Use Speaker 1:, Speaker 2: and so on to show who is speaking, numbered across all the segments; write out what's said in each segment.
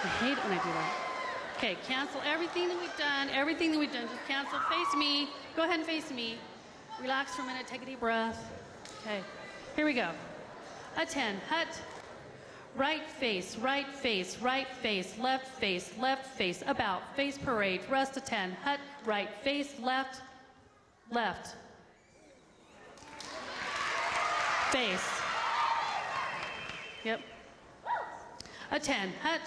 Speaker 1: I hate it when I do that. Okay, cancel everything that we've done. Everything that we've done, just cancel. Face me. Go ahead and face me. Relax for a minute. Take a deep breath. Okay, here we go. A 10. Hut. Right face, right face, right face, left face, left face, about, face parade, rest a 10, hut, right face, left, left, face, yep, a 10, hut,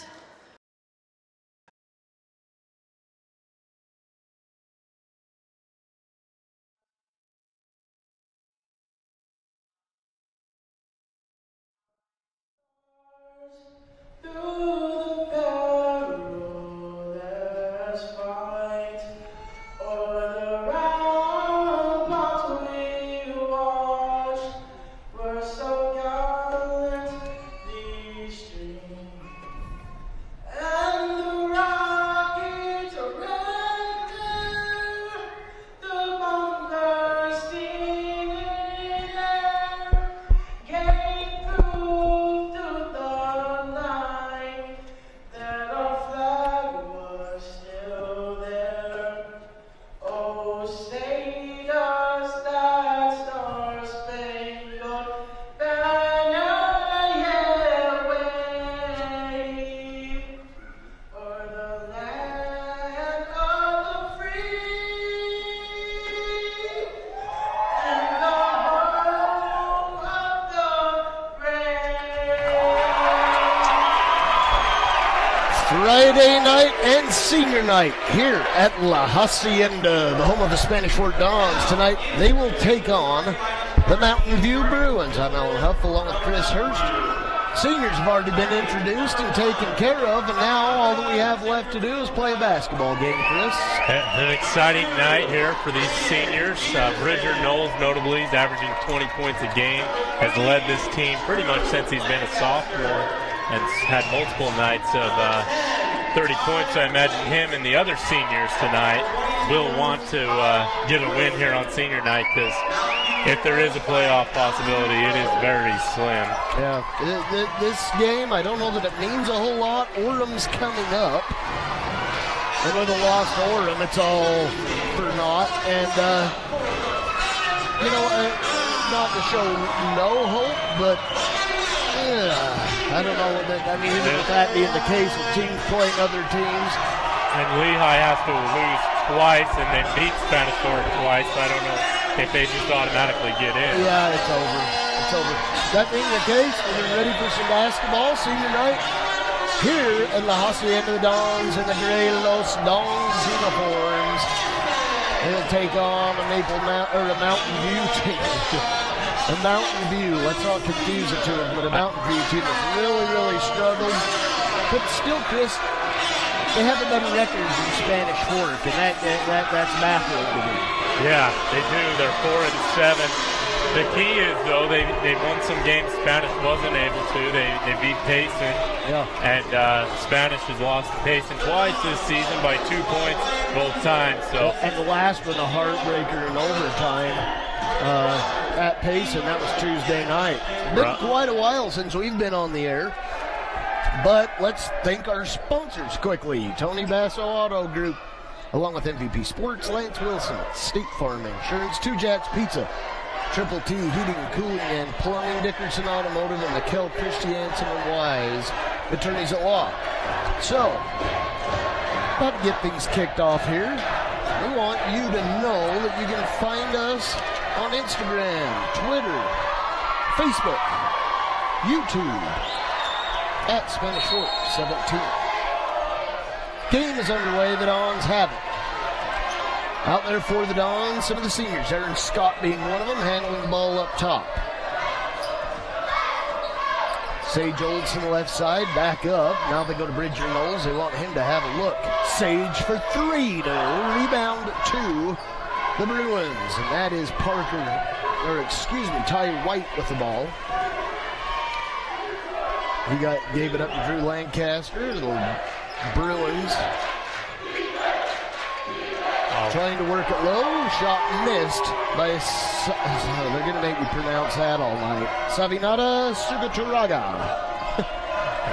Speaker 2: Friday night and senior night here at La Hacienda, the home of the Spanish Fort Dons. Tonight they will take on the Mountain View Bruins. I'm Alan Huff along with Chris Hurst. Seniors have already been introduced and taken care of, and now all that we have left to do is play a basketball game, Chris.
Speaker 3: An exciting night here for these seniors. Bridger Knowles, notably, is averaging 20 points a game, has led this team pretty much since he's been a sophomore, and had multiple nights of 30 points. I imagine him and the other seniors tonight will want to get a win here on senior night, because if there is a playoff possibility, it is very slim.
Speaker 2: Yeah, this game, I don't know that it means a whole lot. Orem's coming up, and with a loss to Orem, it's all for naught. And, not to show no hope, but I don't know what that, I mean, even with that being the case with teams playing other teams.
Speaker 3: And Lehigh has to lose twice and then beat Spanish Fort twice. So I don't know if they just automatically get in.
Speaker 2: Yeah, it's over. It's over. That being the case, we're ready for some basketball senior night here at La Hacienda Dons in the gray Los Dons uniforms. They'll take on a Mountain View team. A Mountain View, let's not confuse it to them, but a Mountain View team that's really, really struggled. But still, Chris, they have a better record than Spanish Fork, and that's baffling to me.
Speaker 3: Yeah, they do. They're 4-7. The key is, though, they won some games Spanish wasn't able to. They beat Payson, and Spanish has lost to Payson twice this season by 2 points both times. So,
Speaker 2: and the last one, a heartbreaker in overtime at Payson. That was Tuesday night. Been quite a while since we've been on the air. But let's thank our sponsors quickly. Tony Basso Auto Group, along with MVP Sports, Lance Wilson, State Farm Insurance, Two Jacks Pizza, Triple T Heating, Cooling, and Plumbing, Dickerson Automotive, and Mikkel Christiansen and Wise, attorneys at law. So, about to get things kicked off here. We want you to know that you can find us on Instagram, Twitter, Facebook, YouTube, at Spanish Fort 17. Game is underway. The Dons have it. Out there for the Dons, some of the seniors, Aaron Scott being one of them, handling the ball up top. Sage Olson left side, back up. Now they go to Bridger Knowles. They want him to have a look. Sage for three to rebound to the Bruins. And that is Ty White with the ball. He gave it up to Drew Lancaster. The Bruins trying to work it low. Shot missed by, they're going to make me pronounce that all night, Savinata Sugaturaga.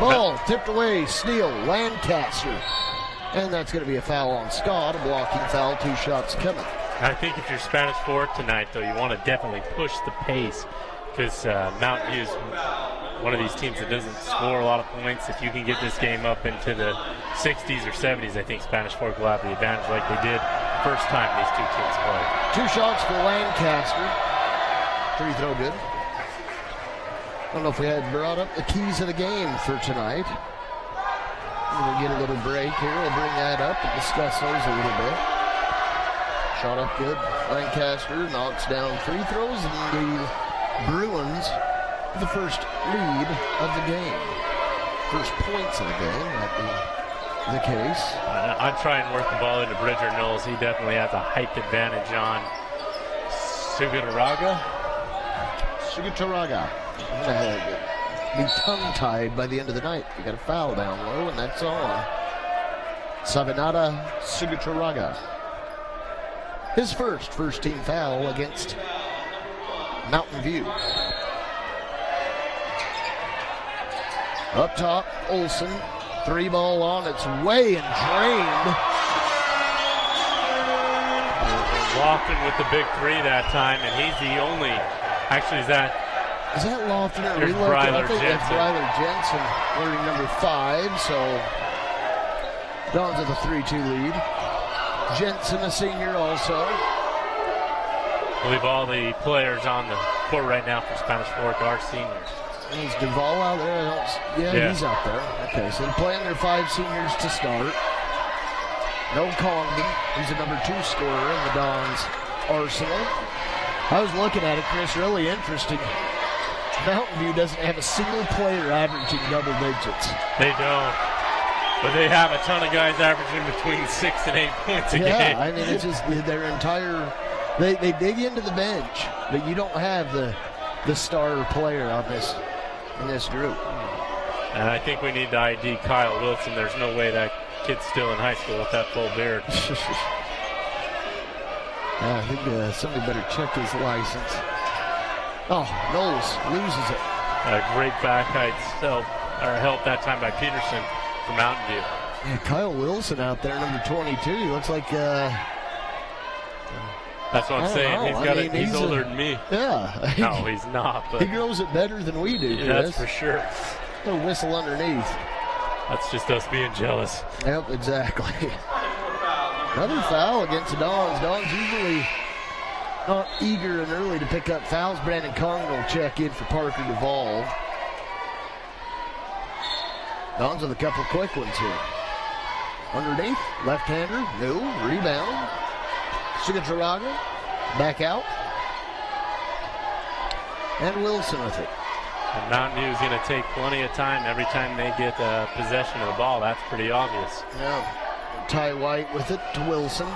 Speaker 2: Ball tipped away, steal, Lancaster. And that's going to be a foul on Scott, a blocking foul, 2 shots coming.
Speaker 3: I think if you're Spanish Fork tonight, though, you want to definitely push the pace because Mountain View is one of these teams that doesn't score a lot of points. If you can get this game up into the 60s or 70s, I think Spanish Fork will have the advantage like they did first time these two teams played.
Speaker 2: 2 shots for Lancaster. Free throw good. I don't know if we had brought up the keys of the game for tonight. We'll get a little break here. We'll bring that up and discuss those a little bit. Shot up good. Lancaster knocks down free throws, and the Bruins the first lead of the game. First points of the game, that being the case.
Speaker 3: I'd try and work the ball into Bridger Knowles. He definitely has a height advantage on Sugitaraga.
Speaker 2: Be tongue-tied by the end of the night. You got a foul down low, and that's on Savinata Sugitaraga. His first team foul against Mountain View. Up top, Olsen. 3 ball on its way and drained.
Speaker 3: Lofton with the big 3 that time, and he's the only. Actually, is that
Speaker 2: Lofton or
Speaker 3: There's Bryler Jensen.
Speaker 2: Bryler Jensen wearing number 5, so Dons with a 3-2 lead. Jensen, a senior also.
Speaker 3: I believe all the players on the court right now for Spanish Fork are seniors.
Speaker 2: Is Duvall out there? Yeah, he's out there. Okay, so they're playing their 5 seniors to start. No Congdon, who's the number 2 scorer in the Dons' arsenal. I was looking at it, Chris, really interesting. Mountain View doesn't have a single player averaging double digits.
Speaker 3: They don't. But they have a ton of guys averaging between 6 and 8 points a game.
Speaker 2: Yeah, I mean, it's just their entire... They dig into the bench, but you don't have the star player on in this group.
Speaker 3: And I think we need to ID Kyle Wilson. There's no way that kid's still in high school with that full beard.
Speaker 2: I think somebody better check his license. Oh, Knowles loses it.
Speaker 3: A great back help that time by Peterson from Mountain View.
Speaker 2: Yeah, Kyle Wilson out there, number 22. He looks like...
Speaker 3: That's what I'm saying. He's older than me.
Speaker 2: Yeah.
Speaker 3: No, he's not. But
Speaker 2: he grows it better than we do.
Speaker 3: Yeah, that's for sure.
Speaker 2: No whistle underneath.
Speaker 3: That's just us being jealous.
Speaker 2: Yep, exactly. Another foul against the Dons. Dons usually not eager and early to pick up fouls. Brandon Congdon will check in for Parker Duvall. Dons with a couple quick ones here. Underneath, left-hander, no, rebound. Sugitaraga, back out. And Wilson with it.
Speaker 3: And Mountain View is going to take plenty of time every time they get possession of the ball. That's pretty obvious.
Speaker 2: Yeah. Ty White with it to Wilson.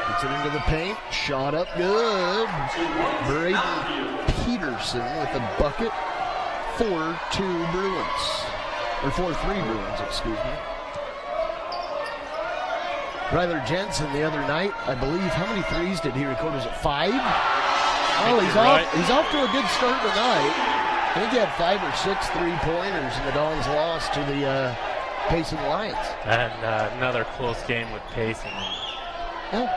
Speaker 2: Gets it into the paint. Shot up good. Braden Peterson with the bucket. 4-2 Bruins. Or 4-3 Bruins, excuse me. Ryler Jensen the other night, I believe, how many threes did he record? Was it 5? Oh, he's off to a good start tonight. I think he had 5 or 6 3-pointers, and the Dons lost to the Payson Lions.
Speaker 3: And another close game with Payson.
Speaker 2: Yeah.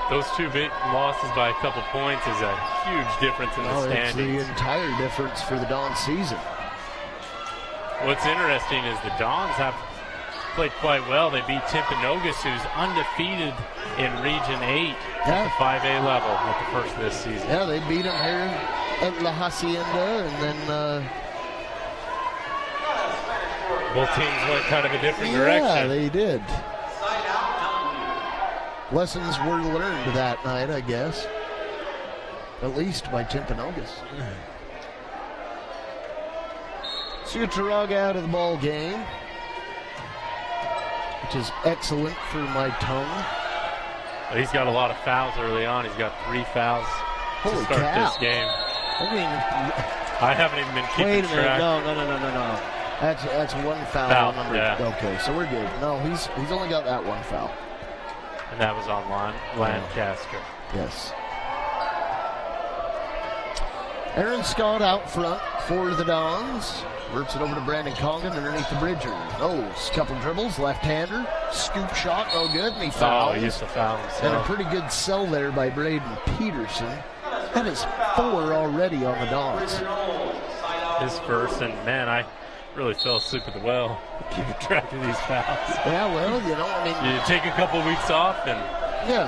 Speaker 3: Those 2 big losses by a couple points is a huge difference in the standings.
Speaker 2: It's the entire difference for the Dons season.
Speaker 3: What's interesting is the Dons have played quite well. They beat Timpanogos, who's undefeated in Region 8 at the 5A level at the first of this season.
Speaker 2: Yeah, they beat them here at La Hacienda, and then...
Speaker 3: both teams went kind of a different direction.
Speaker 2: Yeah, they did. Lessons were learned that night, I guess. At least by Timpanogos. Sugitaraga out of the ball game, which is excellent for my tongue.
Speaker 3: Well, he's got a lot of fouls early on. He's got 3 fouls to start this game. I haven't even been keeping track.
Speaker 2: No. That's 1 foul. Okay, so we're good. No, he's only got that 1 foul.
Speaker 3: And that was on Lancaster.
Speaker 2: Yes. Aaron Scott out front for the Dons. Works it over to Brandon Congdon underneath the Bridger. Knowles, couple dribbles, left-hander, scoop shot, no good, and he fouls.
Speaker 3: Oh, he used to foul himself.
Speaker 2: And a pretty good sell there by Braden Peterson. That is 4 already on the Dons.
Speaker 3: His first, and man, I really fell asleep at the well keeping track of these fouls.
Speaker 2: Yeah, well, you know, I mean,
Speaker 3: You take a couple weeks off, and
Speaker 2: yeah,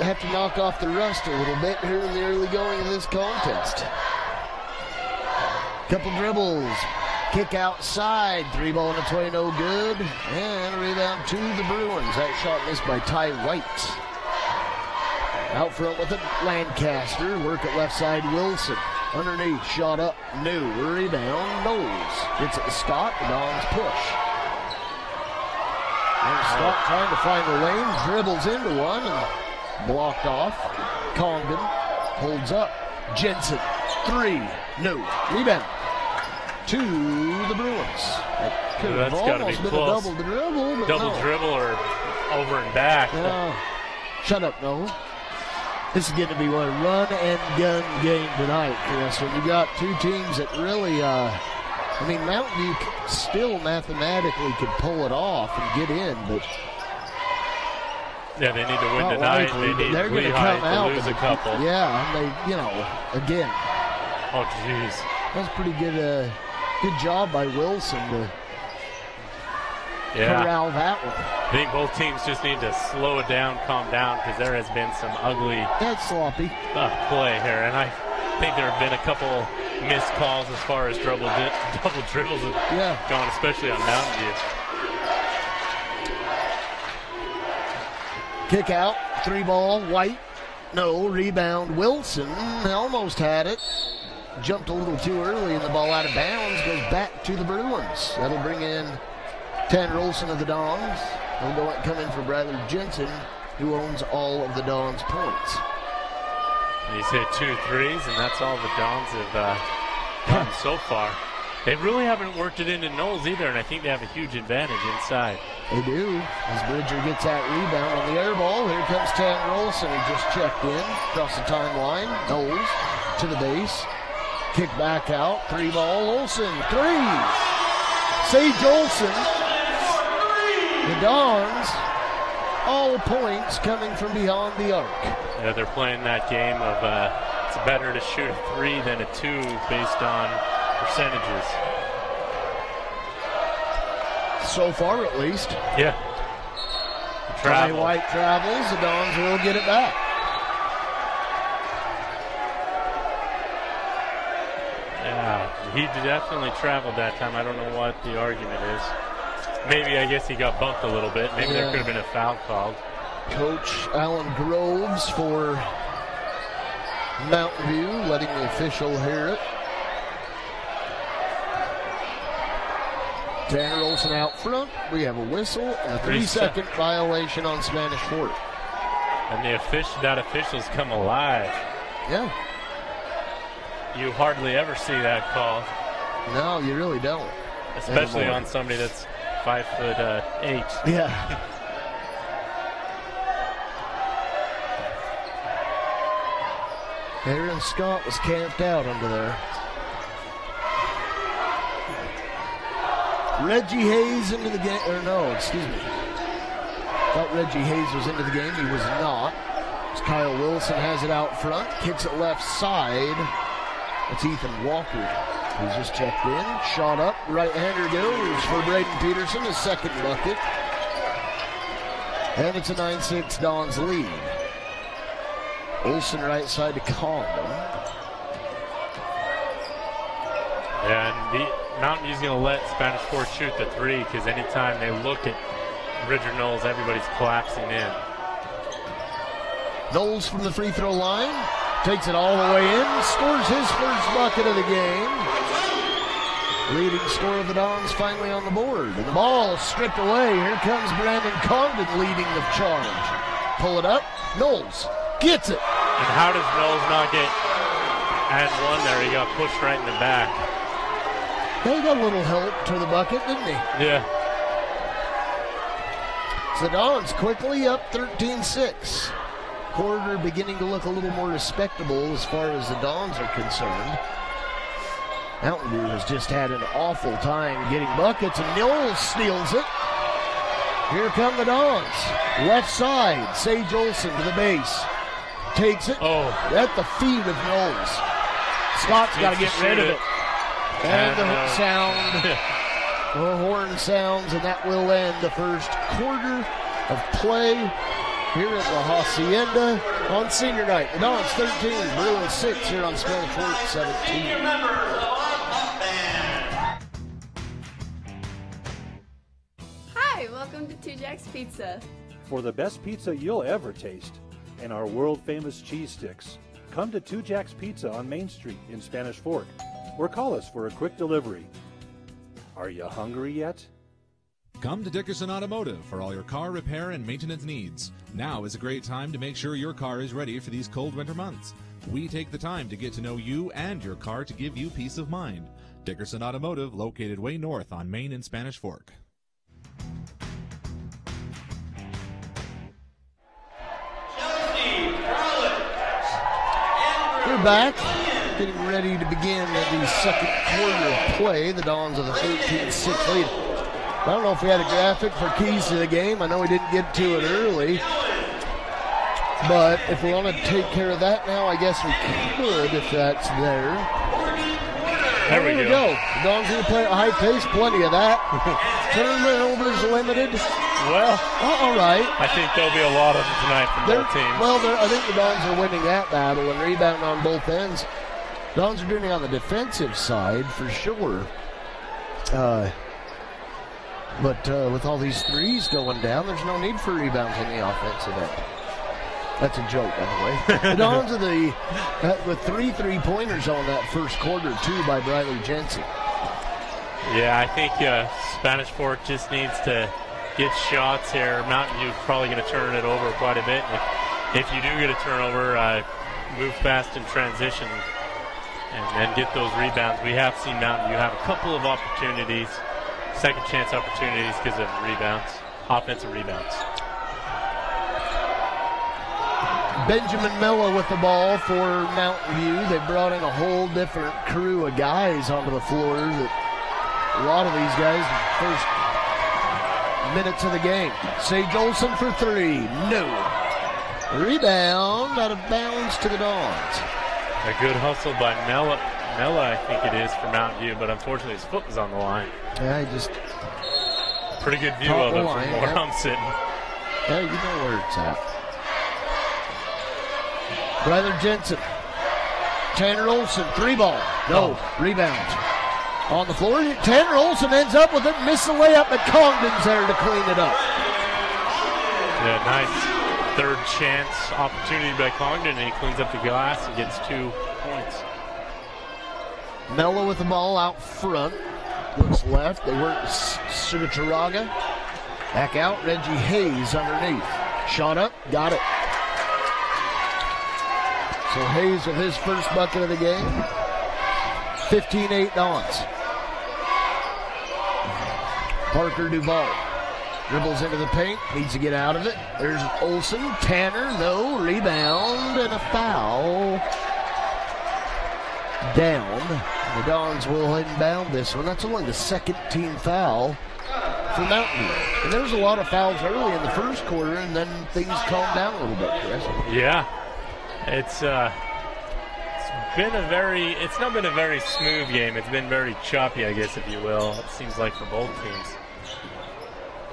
Speaker 2: have to knock off the rust a little bit here in the early going of this contest. Couple dribbles, kick outside, 3 ball and a toy, no good, and a rebound to the Bruins. That shot missed by Ty White. Out front with it, Lancaster, work at left side, Wilson. Underneath, shot up, new, rebound, Knowles. Gets it to Scott, the Dons push. And Scott trying to find the lane, dribbles into one, and blocked off. Congdon holds up. Jensen, 3, no, rebound to the Bruins. That could have
Speaker 3: that's gotta
Speaker 2: almost
Speaker 3: be
Speaker 2: been
Speaker 3: close.
Speaker 2: a double dribble, but
Speaker 3: double
Speaker 2: no.
Speaker 3: dribble or over and back.
Speaker 2: No. Shut up, Noah. This is going to be a run-and-gun game tonight, Chris. When you got two teams that really, I mean, Mountain View still mathematically could pull it off and get in, but
Speaker 3: Yeah, they need to win
Speaker 2: not
Speaker 3: tonight.
Speaker 2: likely,
Speaker 3: They
Speaker 2: but
Speaker 3: need
Speaker 2: they're going to
Speaker 3: Lehigh
Speaker 2: come out
Speaker 3: to lose a
Speaker 2: with
Speaker 3: couple.
Speaker 2: Yeah, and they, you know, again,
Speaker 3: Oh, jeez.
Speaker 2: that's pretty good. Good job by Wilson to
Speaker 3: Yeah.
Speaker 2: corral that one.
Speaker 3: I think both teams just need to slow it down, calm down, because there has been some ugly
Speaker 2: That's sloppy.
Speaker 3: play here. And I think there have been a couple missed calls as far as double dribbles have
Speaker 2: Yeah.
Speaker 3: gone, especially on Mountain View.
Speaker 2: Kick out, 3 ball, White. No, rebound, Wilson almost had it. Jumped a little too early and the ball out of bounds, goes back to the Bruins. That'll bring in Tanner Olson of the Dons. He'll come in for Bradley Jensen, who owns all of the Dons' points.
Speaker 3: He's hit 2 threes, and that's all the Dons have gotten so far. They really haven't worked it into Knowles either, and I think they have a huge advantage inside.
Speaker 2: They do. As Bridger gets that rebound on the air ball, here comes Tanner Olson, who just checked in across the timeline. Knowles to the base. Kick back out. 3 ball. Olson. 3. Sage Olson. The Dons. All points coming from beyond the arc.
Speaker 3: Yeah, they're playing that game of it's better to shoot a 3 than a 2 based on percentages.
Speaker 2: So far, at least.
Speaker 3: Yeah.
Speaker 2: Ty White travels. The Dons will get it back.
Speaker 3: Yeah, he definitely traveled that time. I don't know what the argument is. Maybe, I guess he got bumped a little bit. Maybe there could have been a foul called. Coach
Speaker 2: Alan Groves for Mountain View, letting the official hear it. Tanner Olson out front. We have a whistle and a 3-second violation on Spanish Fort.
Speaker 3: And that official's come alive.
Speaker 2: Yeah.
Speaker 3: You hardly ever see that call.
Speaker 2: No, you really don't.
Speaker 3: Especially
Speaker 2: anymore
Speaker 3: on somebody that's 5'8".
Speaker 2: Yeah. Aaron Scott was camped out under there. Reggie Hayes into the game, or no, excuse me. Thought Reggie Hayes was into the game, he was not. As Kyle Wilson has it out front, kicks it left side. It's Ethan Walker, who's just checked in. Shot up, right-hander goes for Braden Peterson, his second bucket. And it's a 9-6 Dons lead. Olson right side to Congdon.
Speaker 3: And Mountain View's going to let Spanish Fort shoot the 3 because anytime they look at Bridger Knowles, everybody's collapsing in.
Speaker 2: Knowles from the free throw line. Takes it all the way in. Scores his first bucket of the game. Leading scorer of the Dons finally on the board. And the ball stripped away. Here comes Brandon Congdon leading the charge. Pull it up. Knowles gets it.
Speaker 3: And how does Knowles not get and one there? He got pushed right in the back.
Speaker 2: He got a little help to the bucket, didn't he?
Speaker 3: Yeah.
Speaker 2: So the Dons quickly up 13-6. Quarter beginning to look a little more respectable as far as the Dons are concerned. Mountain View has just had an awful time getting buckets, and Knowles steals it. Here come the Dons. Left side, Sage Olson to the base. Takes it at the feet of Knowles. Scott's got to get rid of it. And the sound, the horn sounds, and that will end the first quarter of play here at La Hacienda on senior night. The Dons 13, Bruins 6 here on Spanish Fork 17.
Speaker 4: Hi, welcome to Two Jacks Pizza.
Speaker 5: For the best pizza you'll ever taste and our world-famous cheese sticks, come to Two Jacks Pizza on Main Street in Spanish Fork, or call us for a quick delivery. Are you hungry yet?
Speaker 6: Come to Dickerson Automotive for all your car repair and maintenance needs. Now is a great time to make sure your car is ready for these cold winter months. We take the time to get to know you and your car to give you peace of mind. Dickerson Automotive, located way north on Main in Spanish Fork.
Speaker 2: We're back, getting ready to begin the second quarter of play. The Dons of the 13-6 lead. I don't know if we had a graphic for keys to the game. I know we didn't get to it early. But if we want to take care of that now, I guess we could if that's there.
Speaker 3: There we go.
Speaker 2: The Dons need to play at a high pace, plenty of that. Turnovers limited.
Speaker 3: Well,
Speaker 2: all right.
Speaker 3: I think there'll be a lot of them tonight from both teams.
Speaker 2: Well, I think the Dons are winning that battle and rebounding on both ends. Dons are doing it on the defensive side for sure. But with all these threes going down, there's no need for rebounds on the offensive end. That's a joke, by the way. The Dons are with 3 3-pointers on that first quarter, 2 by Briley Jensen.
Speaker 3: Yeah, I think Spanish Fork just needs to get shots here. Mountain View's probably going to turn it over quite a bit. If you do get a turnover, move fast in transition and get those rebounds. We have seen Mountain View have a couple of opportunities, second chance opportunities because of rebounds, offensive rebounds.
Speaker 2: Benjamin Mella with the ball for Mountain View. They brought in a whole different crew of guys onto the floor. A lot of these guys, first minutes of the game. Sage Olson for 3. No. Rebound out of bounds to the Dons.
Speaker 3: A good hustle by Mella, I think it is, for Mountain View, but unfortunately his foot was on the line.
Speaker 2: Yeah, he just...
Speaker 3: Pretty good view of it from where I'm sitting.
Speaker 2: Yeah, you know where it's at. Briley Jensen. Tanner Olson, 3 ball. No. Rebound. On the floor, Tanner Olson ends up with it, missed the layup, but Congdon's there to clean it up.
Speaker 3: Yeah, nice third chance opportunity by Congdon, and he cleans up the glass and gets 2 points.
Speaker 2: Mello with the ball out front. Looks left. They work Sugacharaga. Back out. Reggie Hayes underneath. Shot up. Got it. So Hayes with his first bucket of the game. 15-8 Dons. Parker Duval dribbles into the paint, needs to get out of it. There's Olson, Tanner, no, rebound, and a foul. Down. The Dons will inbound this one. That's only the second team foul for Mountain View. And there was a lot of fouls early in the first quarter, and then things calmed down a little bit, Chris.
Speaker 3: Yeah. It's not been a very smooth game. It's been very choppy, I guess, if you will. It seems like for both teams.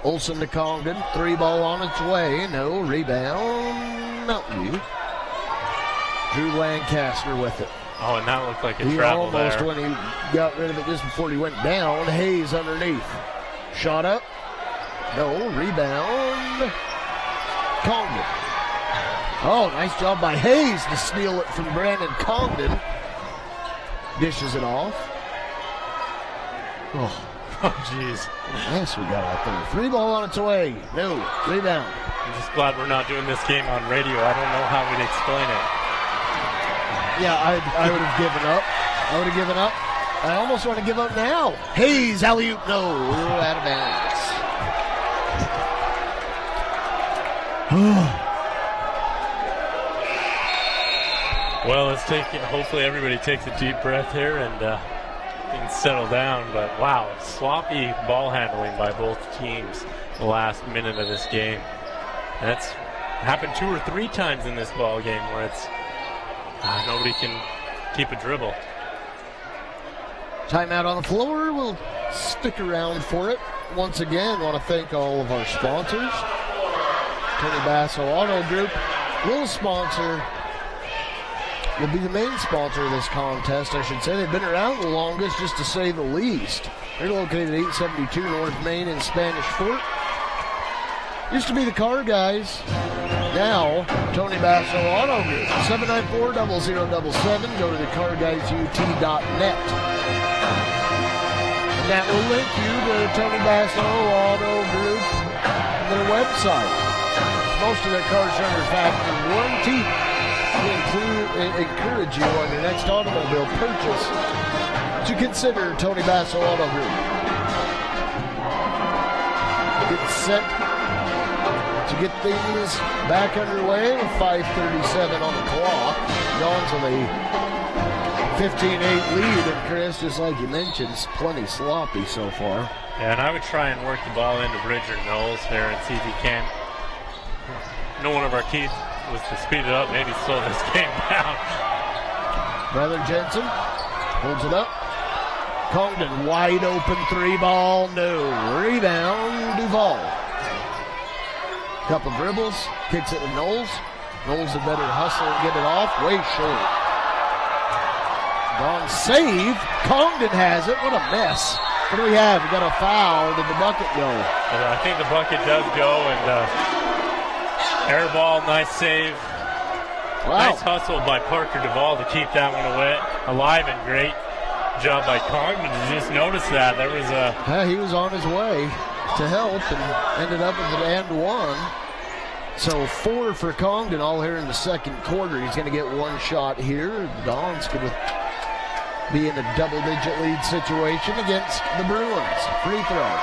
Speaker 2: Olson to Congdon, 3 ball on its way, no rebound. Mountain View. Drew Lancaster with it.
Speaker 3: Oh, and that looked like a travel there.
Speaker 2: He almost, when he got rid of it just before he went down. Hayes underneath. Shot up. No, rebound. Congdon. Oh, nice job by Hayes to steal it from Brandon Congdon. Dishes it off. Oh,
Speaker 3: jeez.
Speaker 2: Yes, we got out there. 3 ball on its way. No, rebound.
Speaker 3: I'm just glad we're not doing this game on radio. I don't know how we'd explain it.
Speaker 2: Yeah, I would have given up. I almost want to give up now. Hayes, alley-oop, no. Out of bounds.
Speaker 3: Well, let's take it. Hopefully everybody takes a deep breath here and things settle down. But wow, sloppy ball handling by both teams the last minute of this game. And that's happened 2 or 3 times in this ball game where it's nobody can keep a dribble.
Speaker 2: Timeout on the floor. We'll stick around for it. Once again, want to thank all of our sponsors. Tony Basso Auto Group will be the main sponsor of this contest, I should say. They've been around the longest, just to say the least. They're located at 872 North Main in Spanish Fort. Used to be the car guys. Now, Tony Basso Auto Group. 794-0077. Go to thecarguysut.net. And that will link you to Tony Basso Auto Group and their website. Most of their cars are under factory warranty. We encourage you on your next automobile purchase to consider Tony Basso Auto Group. Get set to get things back underway with 5:37 on the clock. Dawn's with a 15-8 lead, and Chris, just like you mentioned, it's plenty sloppy so far.
Speaker 3: Yeah, and I would try and work the ball into Bridger Knowles here and see if he can. One of our keys was to speed it up, maybe slow this game down.
Speaker 2: Brother Jensen holds it up. Congdon wide open 3-ball, no. Rebound, Duval. Couple dribbles, kicks it to Knowles. Knowles had better hustle and get it off, way short. Dawn save, Congdon has it, what a mess. What do we have? We got a foul, did the bucket go?
Speaker 3: I think the bucket does go, and air ball, nice save.
Speaker 2: Wow.
Speaker 3: Nice hustle by Parker Duvall to keep that one away, alive, and great job by Congdon to just notice that. There was a...
Speaker 2: He was on his way to help and ended up with an and one. So 4 for Congdon all here in the second quarter. He's going to get one shot here. Dawn's going to be in a double-digit lead situation against the Bruins. Free throw.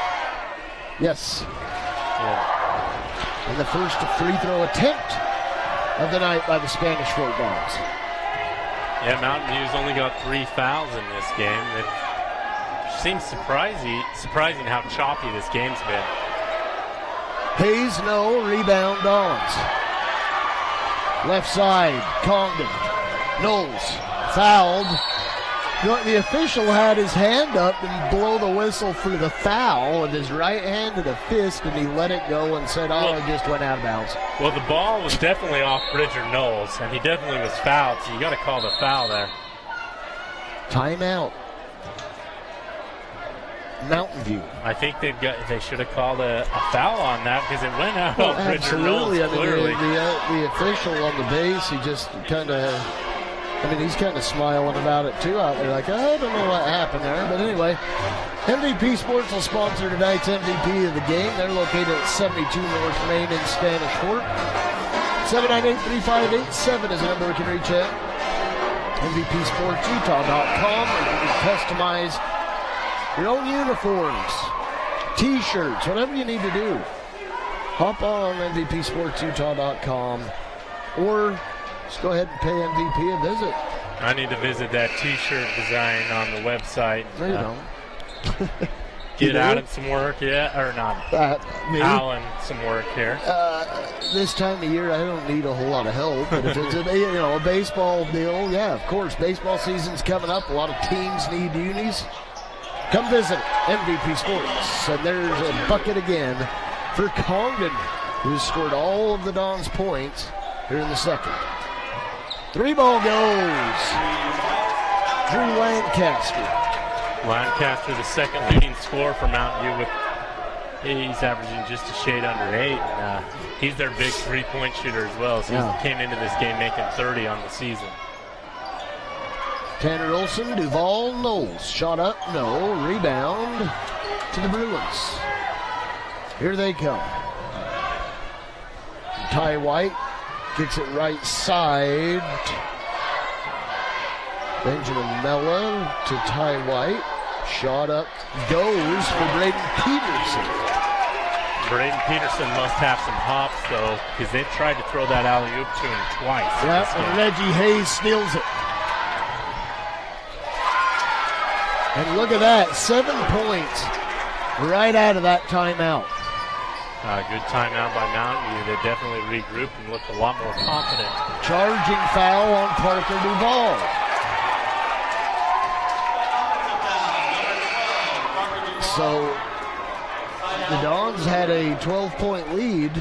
Speaker 2: Yes.
Speaker 3: Yeah.
Speaker 2: And the first free throw attempt of the night by the Spanish Fort Dons.
Speaker 3: Yeah, Mountain View's only got 3 fouls in this game. It seems surprising how choppy this game's been.
Speaker 2: Hayes, no. Rebound, Dons. Left side, Congdon. Knowles fouled. The official had his hand up and blow the whistle for the foul with his right hand to the fist, and he let it go and said, it just went out of bounds.
Speaker 3: Well, the ball was definitely off Bridger Knowles, and he definitely was fouled, so you got to call the foul there.
Speaker 2: Timeout. Mountain View.
Speaker 3: I think they should have called a foul on that because it went out of Bridger Knowles, clearly.
Speaker 2: The official on the base, he just kind of... he's kind of smiling about it, too, out there. Like, I don't know what happened there. But anyway, MVP Sports will sponsor tonight's MVP of the game. They're located at 72 North Main in Spanish Fort. 798-3587 is the number we can reach at. MVPSportsUtah.com, where you can customize your own uniforms, T-shirts, whatever you need to do. Hop on MVPSportsUtah.com or just go ahead and pay MVP a visit.
Speaker 3: I need to visit that T-shirt design on the website.
Speaker 2: No, you don't.
Speaker 3: Get Adam some work, or not. Alan some work here.
Speaker 2: This time of year, I don't need a whole lot of help. But if it's a baseball deal, yeah, of course. Baseball season's coming up. A lot of teams need unis. Come visit MVP Sports. And there's a bucket again for Congdon, who scored all of the Dons' points here in the second. 3-ball goes. Drew Lancaster.
Speaker 3: Lancaster, the second leading scorer for Mountain View, with he's averaging just a shade under 8. He's their big three-point shooter as well, so he came into this game making 30 on the season.
Speaker 2: Tanner Olson, Duval, Knowles. Shot up, no. Rebound to the Bruins. Here they come. Ty White kicks it right side. Benjamin Mella to Ty White. Shot up, goes for Braden Peterson.
Speaker 3: Braden Peterson must have some hops, though, because they've tried to throw that alley-oop to him twice.
Speaker 2: Yeah, and Reggie Hayes steals it. And look at that, 7 points right out of that timeout.
Speaker 3: Good timeout by Mountain View. They definitely regrouped and looked a lot more confident.
Speaker 2: Charging foul on Parker Duval. So the Dons had a 12-point lead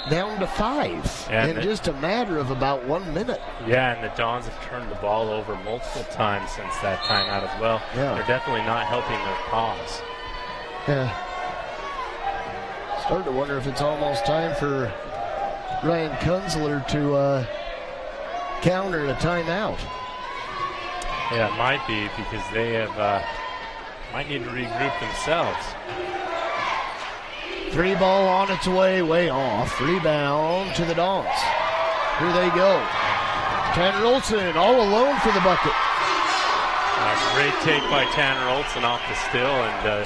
Speaker 2: down to 5 in just a matter of about 1 minute.
Speaker 3: Yeah, and the Dons have turned the ball over multiple times since that timeout as well.
Speaker 2: Yeah.
Speaker 3: They're definitely not helping their cause.
Speaker 2: Yeah. Starting to wonder if it's almost time for Ryan Kunzler to counter a timeout.
Speaker 3: Yeah, it might be because they have might need to regroup themselves.
Speaker 2: 3 ball on its way off. Rebound to the Dons. Here they go. Tanner Olson all alone for the bucket.
Speaker 3: Great take by Tanner Olson off the still, and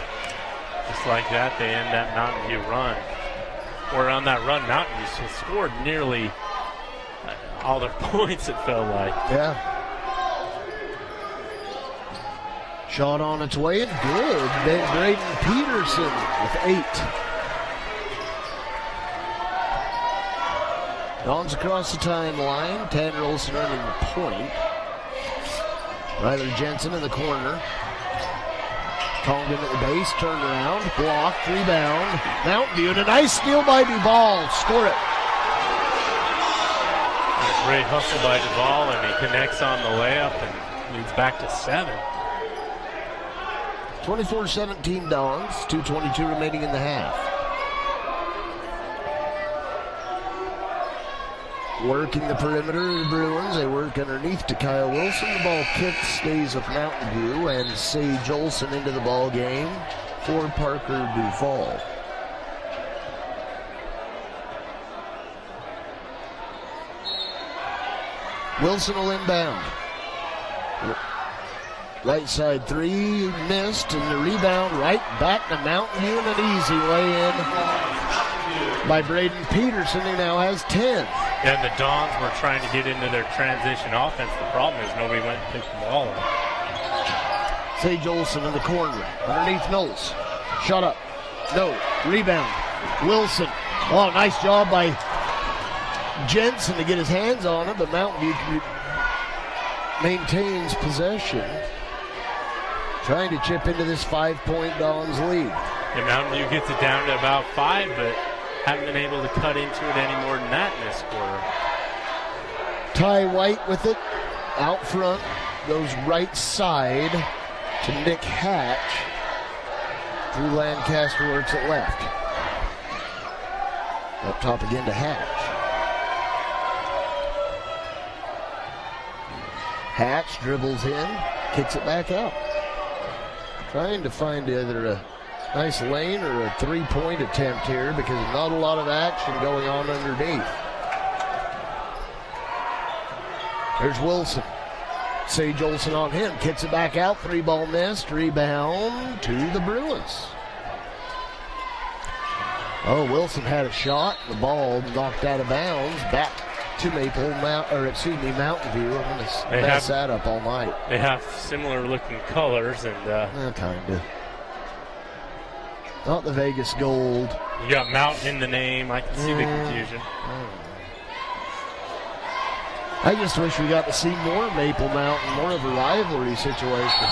Speaker 3: just like that, they end that Mountain View run. Or on that run, Mountain View scored nearly all their points, it felt like.
Speaker 2: Yeah. Shot on its way and good. Then Braden Peterson with 8. Dons across the timeline. Tanner Olson running the point. Ryler Jensen in the corner. Congdon at the base, turned around, blocked, rebound. Mountain View, and a nice steal by Duval. Score it.
Speaker 3: A great hustle by Duval, and he connects on the layup and leads back to 7.
Speaker 2: 24-17 Dons, 2:22 remaining in the half. Working the perimeter, the Bruins. They work underneath to Kyle Wilson. The ball kicked, stays with Mountain View, and Sage Olson into the ball game for Parker Duval. Wilson will inbound. Right side 3, missed, and the rebound right back to Mountain View, and an easy lay in by Braden Peterson, who now has 10.
Speaker 3: And the Dons were trying to get into their transition offense. The problem is nobody went and picked the ball up.
Speaker 2: Sage Olson in the corner, underneath Knowles. Shut up. No. Rebound. Wilson. Oh, nice job by Jensen to get his hands on it, but Mountain View maintains possession. Trying to chip into this 5-point Dons lead.
Speaker 3: And Mountain View gets it down to about 5, but haven't been able to cut into it any more than that in this quarter.
Speaker 2: Ty White with it. Out front. Goes right side to Nick Hatch. Drew Lancaster works it left. Up top again to Hatch. Hatch dribbles in. Kicks it back out. Trying to find either a nice lane or a 3-point attempt here because not a lot of action going on underneath. There's Wilson. Sage Olson on him. Kicks it back out. 3-ball missed. Rebound to the Bruins. Oh, Wilson had a shot. The ball knocked out of bounds. Back to Mountain View. I'm going to mess that up all night.
Speaker 3: They have similar looking colors and
Speaker 2: kind of. Not the Vegas gold.
Speaker 3: You got Mountain in the name. I can see the confusion.
Speaker 2: I just wish we got to see more Maple Mountain, more of a rivalry situation.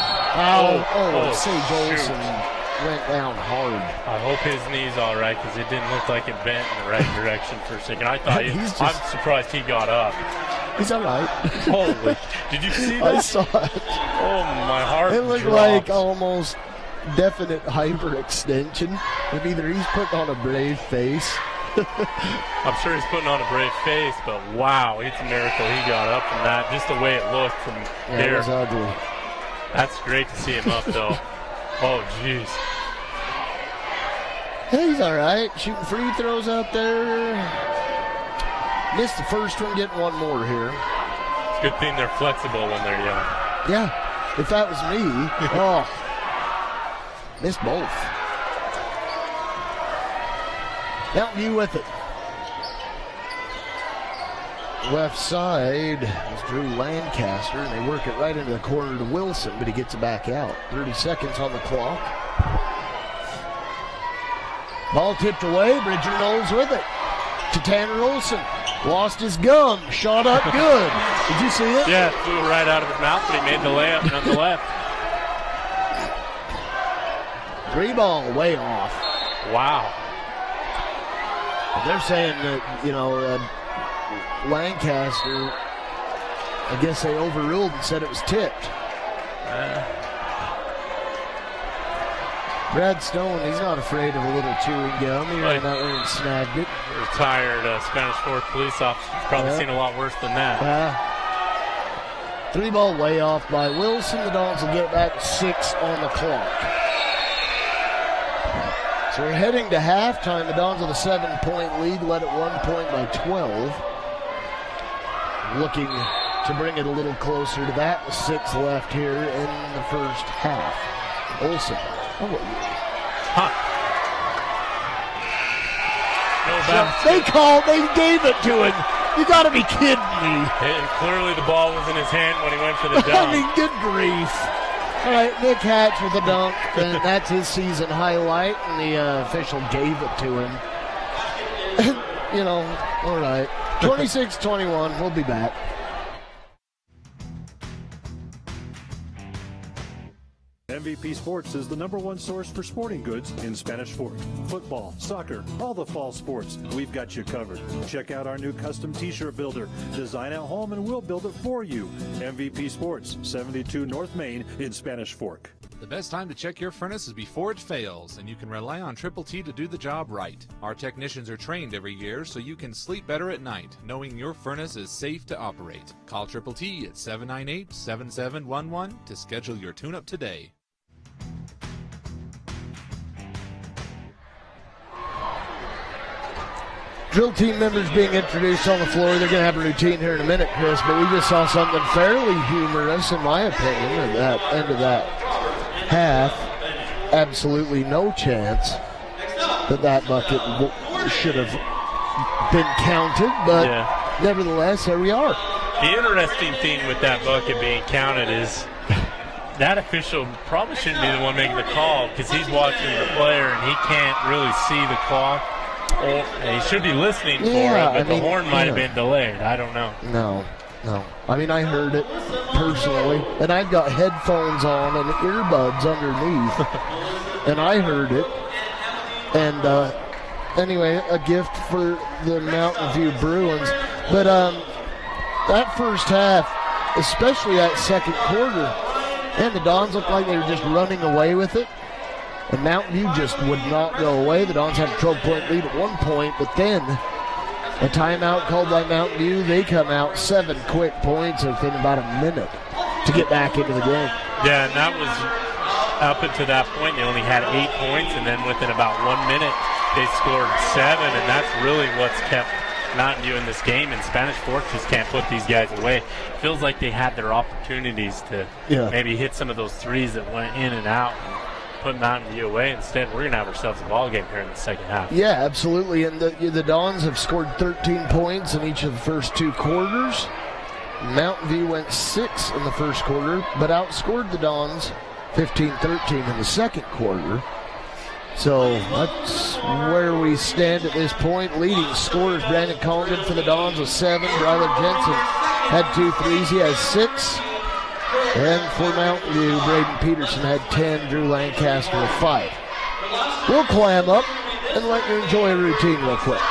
Speaker 2: Sage Olson went down hard.
Speaker 3: I hope his knee's all right because it didn't look like it bent in the right direction for a second. I thought I'm surprised he got up.
Speaker 2: He's all right.
Speaker 3: Holy, did you see that?
Speaker 2: I saw it.
Speaker 3: Oh, my heart
Speaker 2: It looked
Speaker 3: dropped.
Speaker 2: like almost definite hyperextension. And either he's putting on a brave face.
Speaker 3: I'm sure he's putting on a brave face, but wow, it's a miracle he got up from that. Just the way it looked from here.
Speaker 2: It was ugly.
Speaker 3: That's great to see him up, though. Oh, jeez.
Speaker 2: He's all right. Shooting free throws out there. Missed the first one, getting one more here.
Speaker 3: It's a good thing they're flexible when they're young.
Speaker 2: Yeah, if that was me, missed both. Mountain View with it. left side is Drew Lancaster, and they work it right into the corner to Wilson, but he gets it back out. 30 seconds on the clock. Ball tipped away. Bridger Knowles with it to Tanner Olson. Lost his gum. Shot up good. Did you see it?
Speaker 3: Yeah, it flew right out of his mouth, but he made the layup nonetheless.
Speaker 2: 3 ball way off.
Speaker 3: Wow.
Speaker 2: They're saying that, Lancaster, I guess they overruled and said it was tipped. Brad Stone, he's not afraid of a little chewing gum. He ran out there and snagged it.
Speaker 3: Retired Spanish Fork police officer. Probably seen a lot worse than that.
Speaker 2: 3 ball way off by Wilson. The Dons will get back 6 on the clock. So we're heading to halftime. The Dons with a 7-point lead, led at 1 point by 12. Looking to bring it a little closer to that with 6 left here in the first half. Olsen. They gave it to him. You got to be kidding me.
Speaker 3: Clearly the ball was in his hand when he went for the dunk.
Speaker 2: I mean, good grief. All right, Nick Hatch with a dunk, and that's his season highlight, and the official gave it to him. All right. 26-21, we'll be back.
Speaker 5: MVP Sports is the #1 source for sporting goods in Spanish Fork. Football, soccer, all the fall sports, we've got you covered. Check out our new custom t-shirt builder. Design at home and we'll build it for you. MVP Sports, 72 North Main in Spanish Fork.
Speaker 6: The best time to check your furnace is before it fails, and you can rely on Triple T to do the job right. Our technicians are trained every year so you can sleep better at night, knowing your furnace is safe to operate. Call Triple T at 798-7711 to schedule your tune-up today.
Speaker 2: Drill team members being introduced on the floor. They're going to have a routine here in a minute, Chris, but we just saw something fairly humorous, in my opinion, at that end of that half. Absolutely no chance that bucket should have been counted, but nevertheless, there we are.
Speaker 3: The interesting thing with that bucket being counted is that official probably shouldn't be the one making the call because he's watching the player and he can't really see the clock. He should be listening for it, but the horn might have been delayed. I don't know.
Speaker 2: No. I mean, I heard it personally, and I've got headphones on and earbuds underneath, and I heard it. And anyway, a gift for the Mountain View Bruins. But that first half, especially that second quarter, and the Dons looked like they were just running away with it. And Mountain View just would not go away. The Dons had a 12-point lead at one point, but then a timeout called by Mountain View. They come out 7 quick points within about a minute to get back into the game.
Speaker 3: Yeah, and that was up until that point. They only had 8 points, and then within about 1 minute, they scored 7, and that's really what's kept Mountain View in this game. And Spanish Fork just can't put these guys away. Feels like they had their opportunities to maybe hit some of those threes that went in and out. Put Mountain View away. Instead, we're going to have ourselves a ball game here in the second half.
Speaker 2: Yeah, absolutely. And the Dons have scored 13 points in each of the first 2 quarters. Mountain View went 6 in the first quarter, but outscored the Dons 15-13 in the second quarter. So that's where we stand at this point. Leading scorers, Brandon Collingwood for the Dons with 7. Ryler Jensen had 2 threes. He has 6. And for Mountain View, Braden Peterson had 10, Drew Lancaster with 5. We'll clam up and let you enjoy a routine real quick.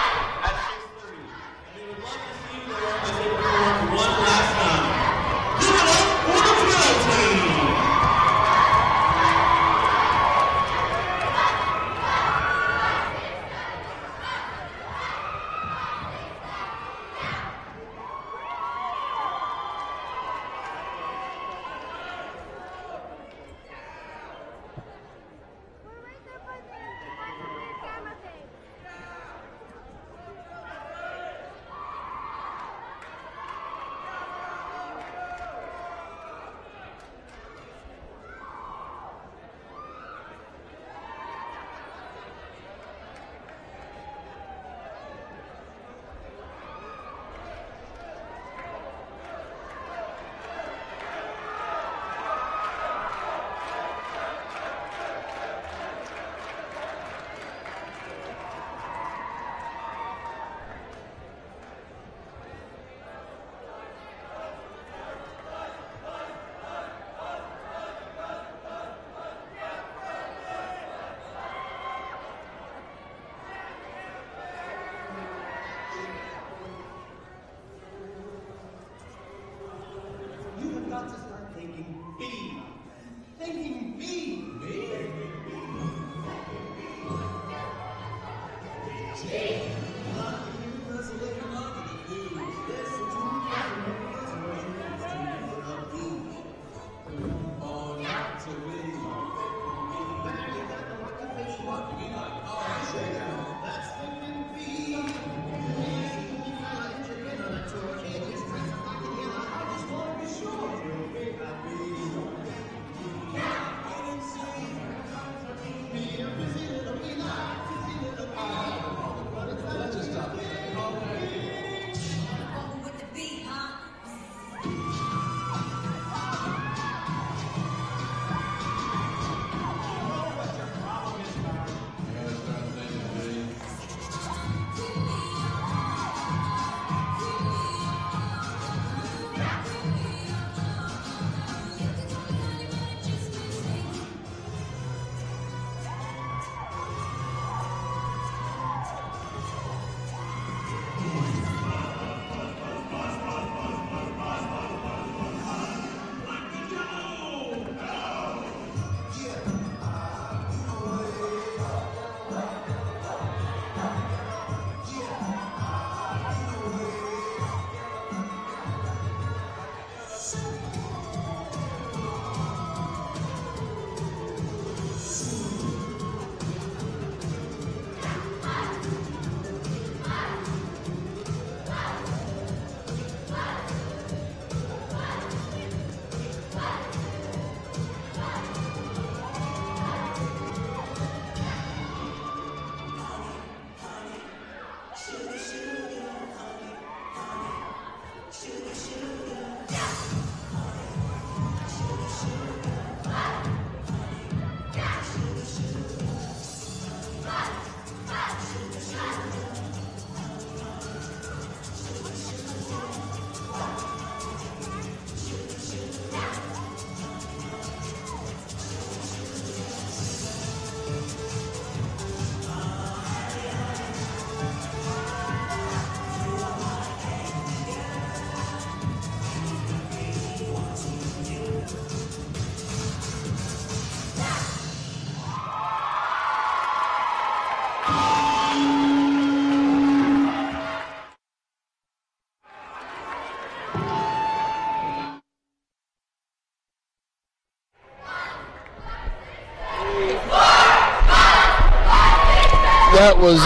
Speaker 2: That was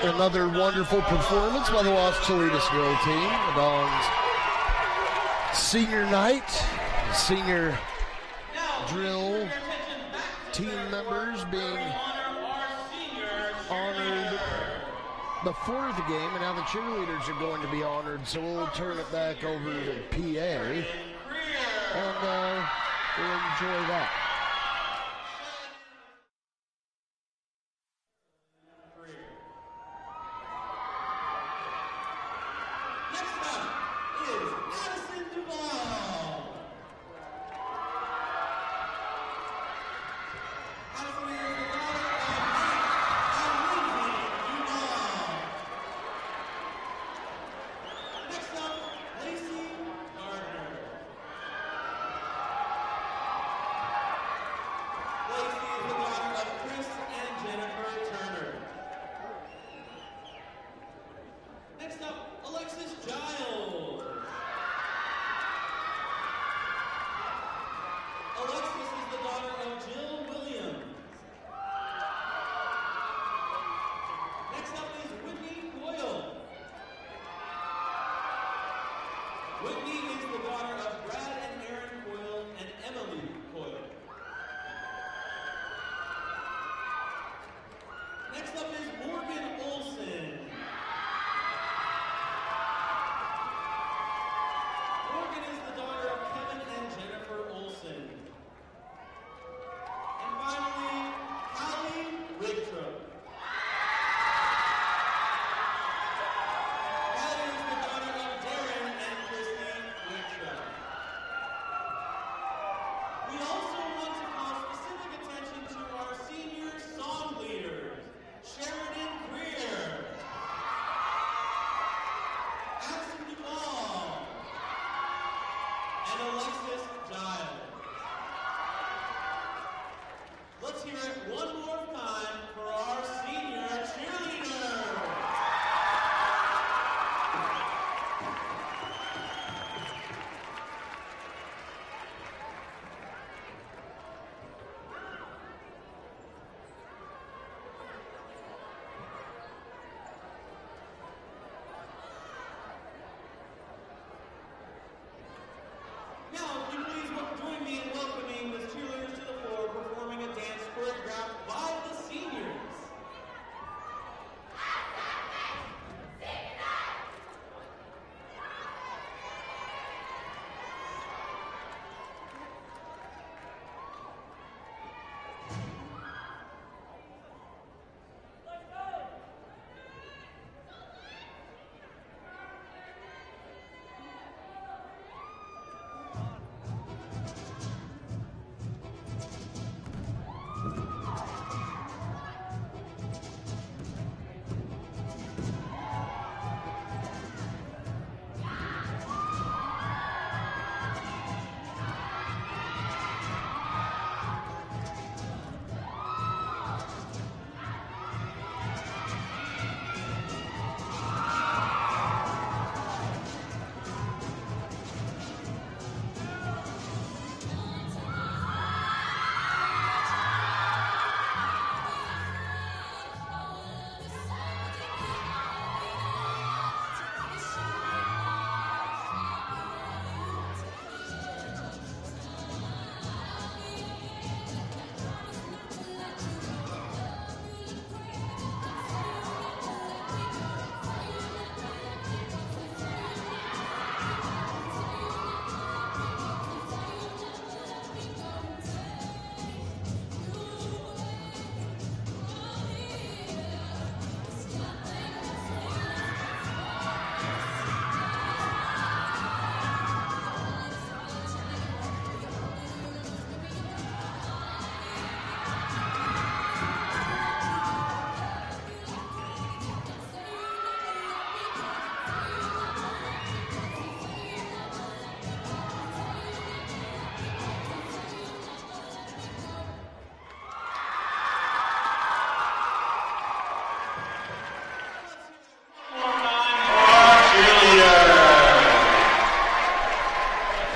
Speaker 2: another wonderful performance by the Los Cholitasville team. On senior night, senior drill team members being honored before the game, and now the cheerleaders are going to be honored. So we'll turn it back over to PA, and we'll enjoy that.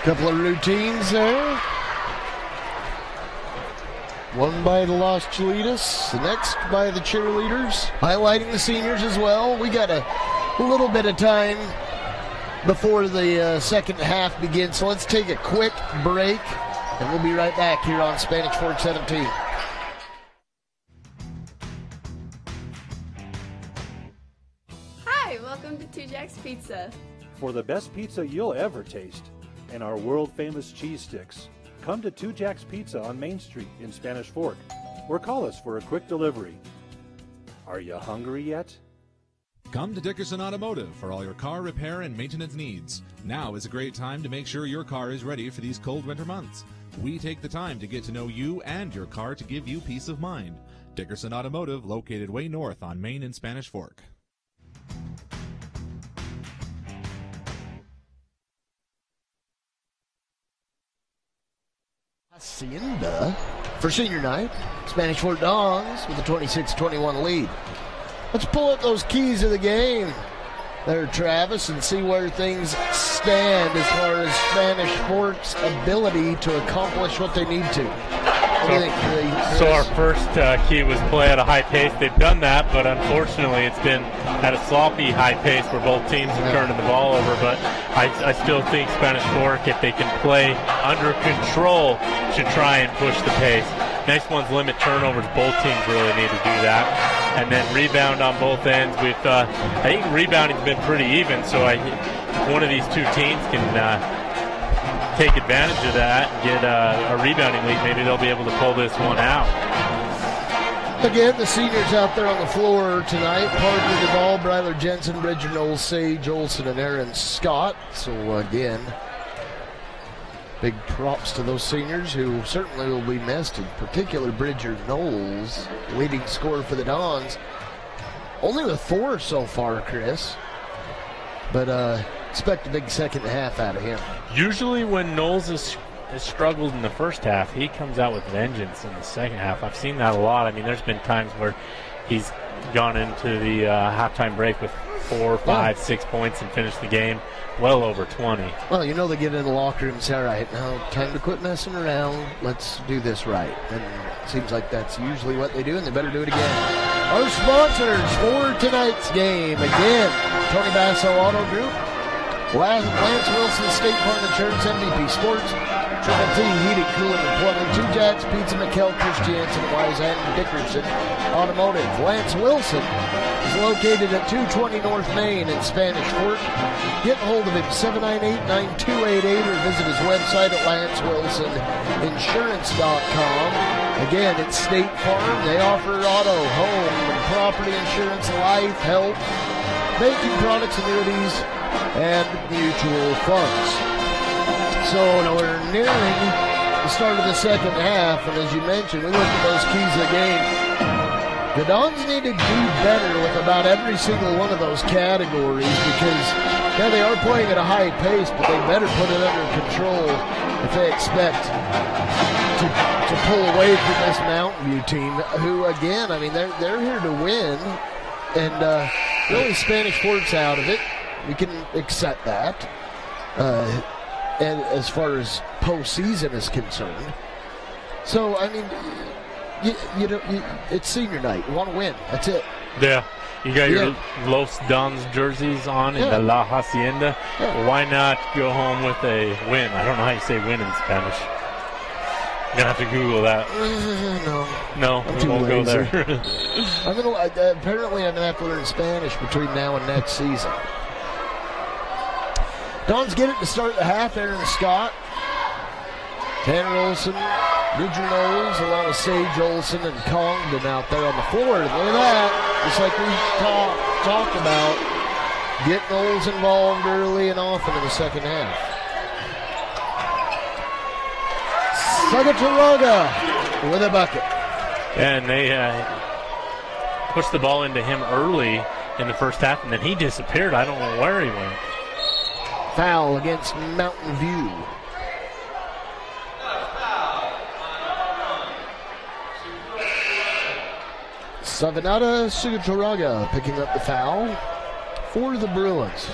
Speaker 2: Couple of routines there. One by the Los Cholitas, the next by the cheerleaders, highlighting the seniors as well. We got a little bit of time before the second half begins, so let's take a quick break, and we'll be right back here on Spanish Fork 17.
Speaker 4: Hi, welcome to Two Jacks Pizza.
Speaker 5: For the best pizza you'll ever taste and our world-famous cheese sticks, come to Two Jacks Pizza on Main Street in Spanish Fork, or call us for a quick delivery. Are you hungry yet?
Speaker 6: Come to Dickerson Automotive for all your car repair and maintenance needs. Now is a great time to make sure your car is ready for these cold winter months. We take the time to get to know you and your car to give you peace of mind. Dickerson Automotive, located way north on Main in Spanish Fork.
Speaker 2: Hacienda for senior night. Spanish Fork Dons with a 26-21 lead. Let's pull up those keys of the game there, Travis, and see where things stand as far as Spanish Fork's ability to accomplish what they need to. What do you think, Chris?
Speaker 3: So our first key was play at a high pace. They've done that, but unfortunately it's been at a sloppy high pace where both teams have turned the ball over. But I still think Spanish Fork, if they can play under control, should try and push the pace. Next one's limit turnovers. Both teams really need to do that. And then rebound on both ends. I think rebounding's been pretty even, so if one of these two teams can take advantage of that and get a rebounding lead, maybe they'll be able to pull this one out.
Speaker 2: Again, the seniors out there on the floor tonight: Parker Duvall, Bryler Jensen, Bridger Knowles, Sage Olson, and Aaron Scott. So again, big props to those seniors who certainly will be missed, in particular Bridger Knowles, leading scorer for the Dons. Only with 4 so far, Chris. But expect a big second half out of him.
Speaker 3: Usually when Knowles has struggled in the first half, he comes out with vengeance in the second half. I've seen that a lot. I mean, there's been times where he's gone into the halftime break with 4, 5, 6 points and finished the game well over 20.
Speaker 2: Well, you know they get in the locker room and say, all right, now time to quit messing around. Let's do this right. And it seems like that's usually what they do, and they better do it again. Our sponsors for tonight's game, again, Tony Basso Auto Group, Lance Wilson State Farm Insurance, MVP Sports, Triple T Heating, Cooling, and Plumbing, Two Jacks Pizza, McKell, Christiansen, Wise, and Dickerson Automotive. Lance Wilson is located at 220 North Main in Spanish Fork. Get hold of him, 798-9288, or visit his website at lancewilsoninsurance.com. Again, it's State Farm. They offer auto, home, and property insurance, life, health, banking products, annuities, and mutual funds. So we're nearing the start of the second half, and as you mentioned, we look at those keys of the game. The Dons need to do better with about every single one of those categories because, yeah, they are playing at a high pace, but they better put it under control if they expect to pull away from this Mountain View team, who, again, I mean, they're here to win, and really Spanish Fork's out of it. We can accept that. And as far as postseason is concerned. So, I mean, it's senior night. You want to win. That's it.
Speaker 3: Yeah. You got your Los Dons jerseys on in the La Hacienda.
Speaker 2: Yeah.
Speaker 3: Why not go home with a win? I don't know how you say win in Spanish. I'm going to have to Google that. No, we won't go there.
Speaker 2: Apparently I'm going to have to learn Spanish between now and next season. Dons get it to start the half. Aaron Scott, Tanner Olson, Bridger Knowles, along with Sage Olson and Congdon out there on the floor. Look at that. Just like we talked about, get Knowles involved early and often in the second half. Sagataroga with a bucket.
Speaker 3: And they pushed the ball into him early in the first half, and then he disappeared. I don't know where he went.
Speaker 2: Foul against Mountain View. Savanata Sugatoraga picking up the foul for the Bruins.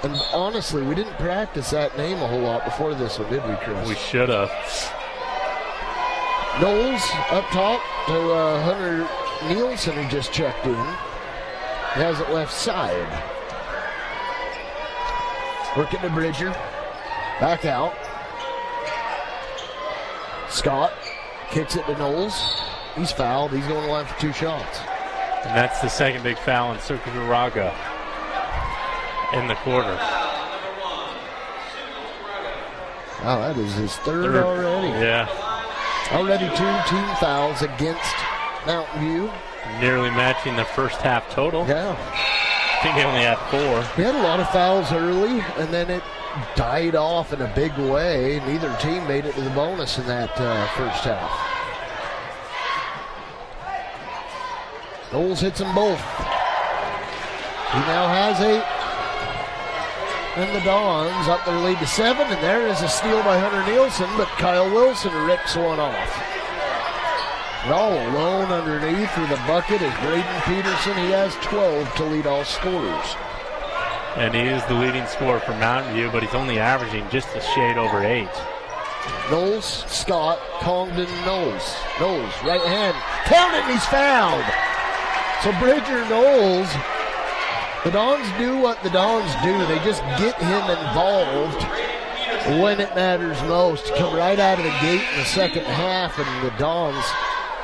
Speaker 2: And honestly, we didn't practice that name a whole lot before this one, did we, Chris?
Speaker 3: We should have.
Speaker 2: Knowles up top to Hunter Nielsen, who just checked in. He has it left side. Working to Bridger. Back out. Scott kicks it to Knowles. He's fouled. He's going to the line for 2 shots.
Speaker 3: And that's the second big foul in Sukararaga in the quarter.
Speaker 2: Wow, that is his third already.
Speaker 3: Yeah.
Speaker 2: Already 2 team fouls against Mountain View.
Speaker 3: Nearly matching the first half total.
Speaker 2: Yeah.
Speaker 3: I think they only had 4.
Speaker 2: We had a lot of fouls early, and then it died off in a big way. Neither team made it to the bonus in that first half. Knowles hits them both. He now has 8. And the Dons up their lead to 7, and there is a steal by Hunter Nielsen, but Kyle Wilson rips one off. And all alone underneath with a bucket is Braden Peterson. He has 12 to lead all scorers.
Speaker 3: And he is the leading scorer for Mountain View, but he's only averaging just a shade over 8.
Speaker 2: Knowles, Scott, Congdon, Knowles. Knowles, right hand. Count it, and he's fouled. So Bridger Knowles, the Dons do what the Dons do. They just get him involved when it matters most. Come right out of the gate in the second half, and the Dons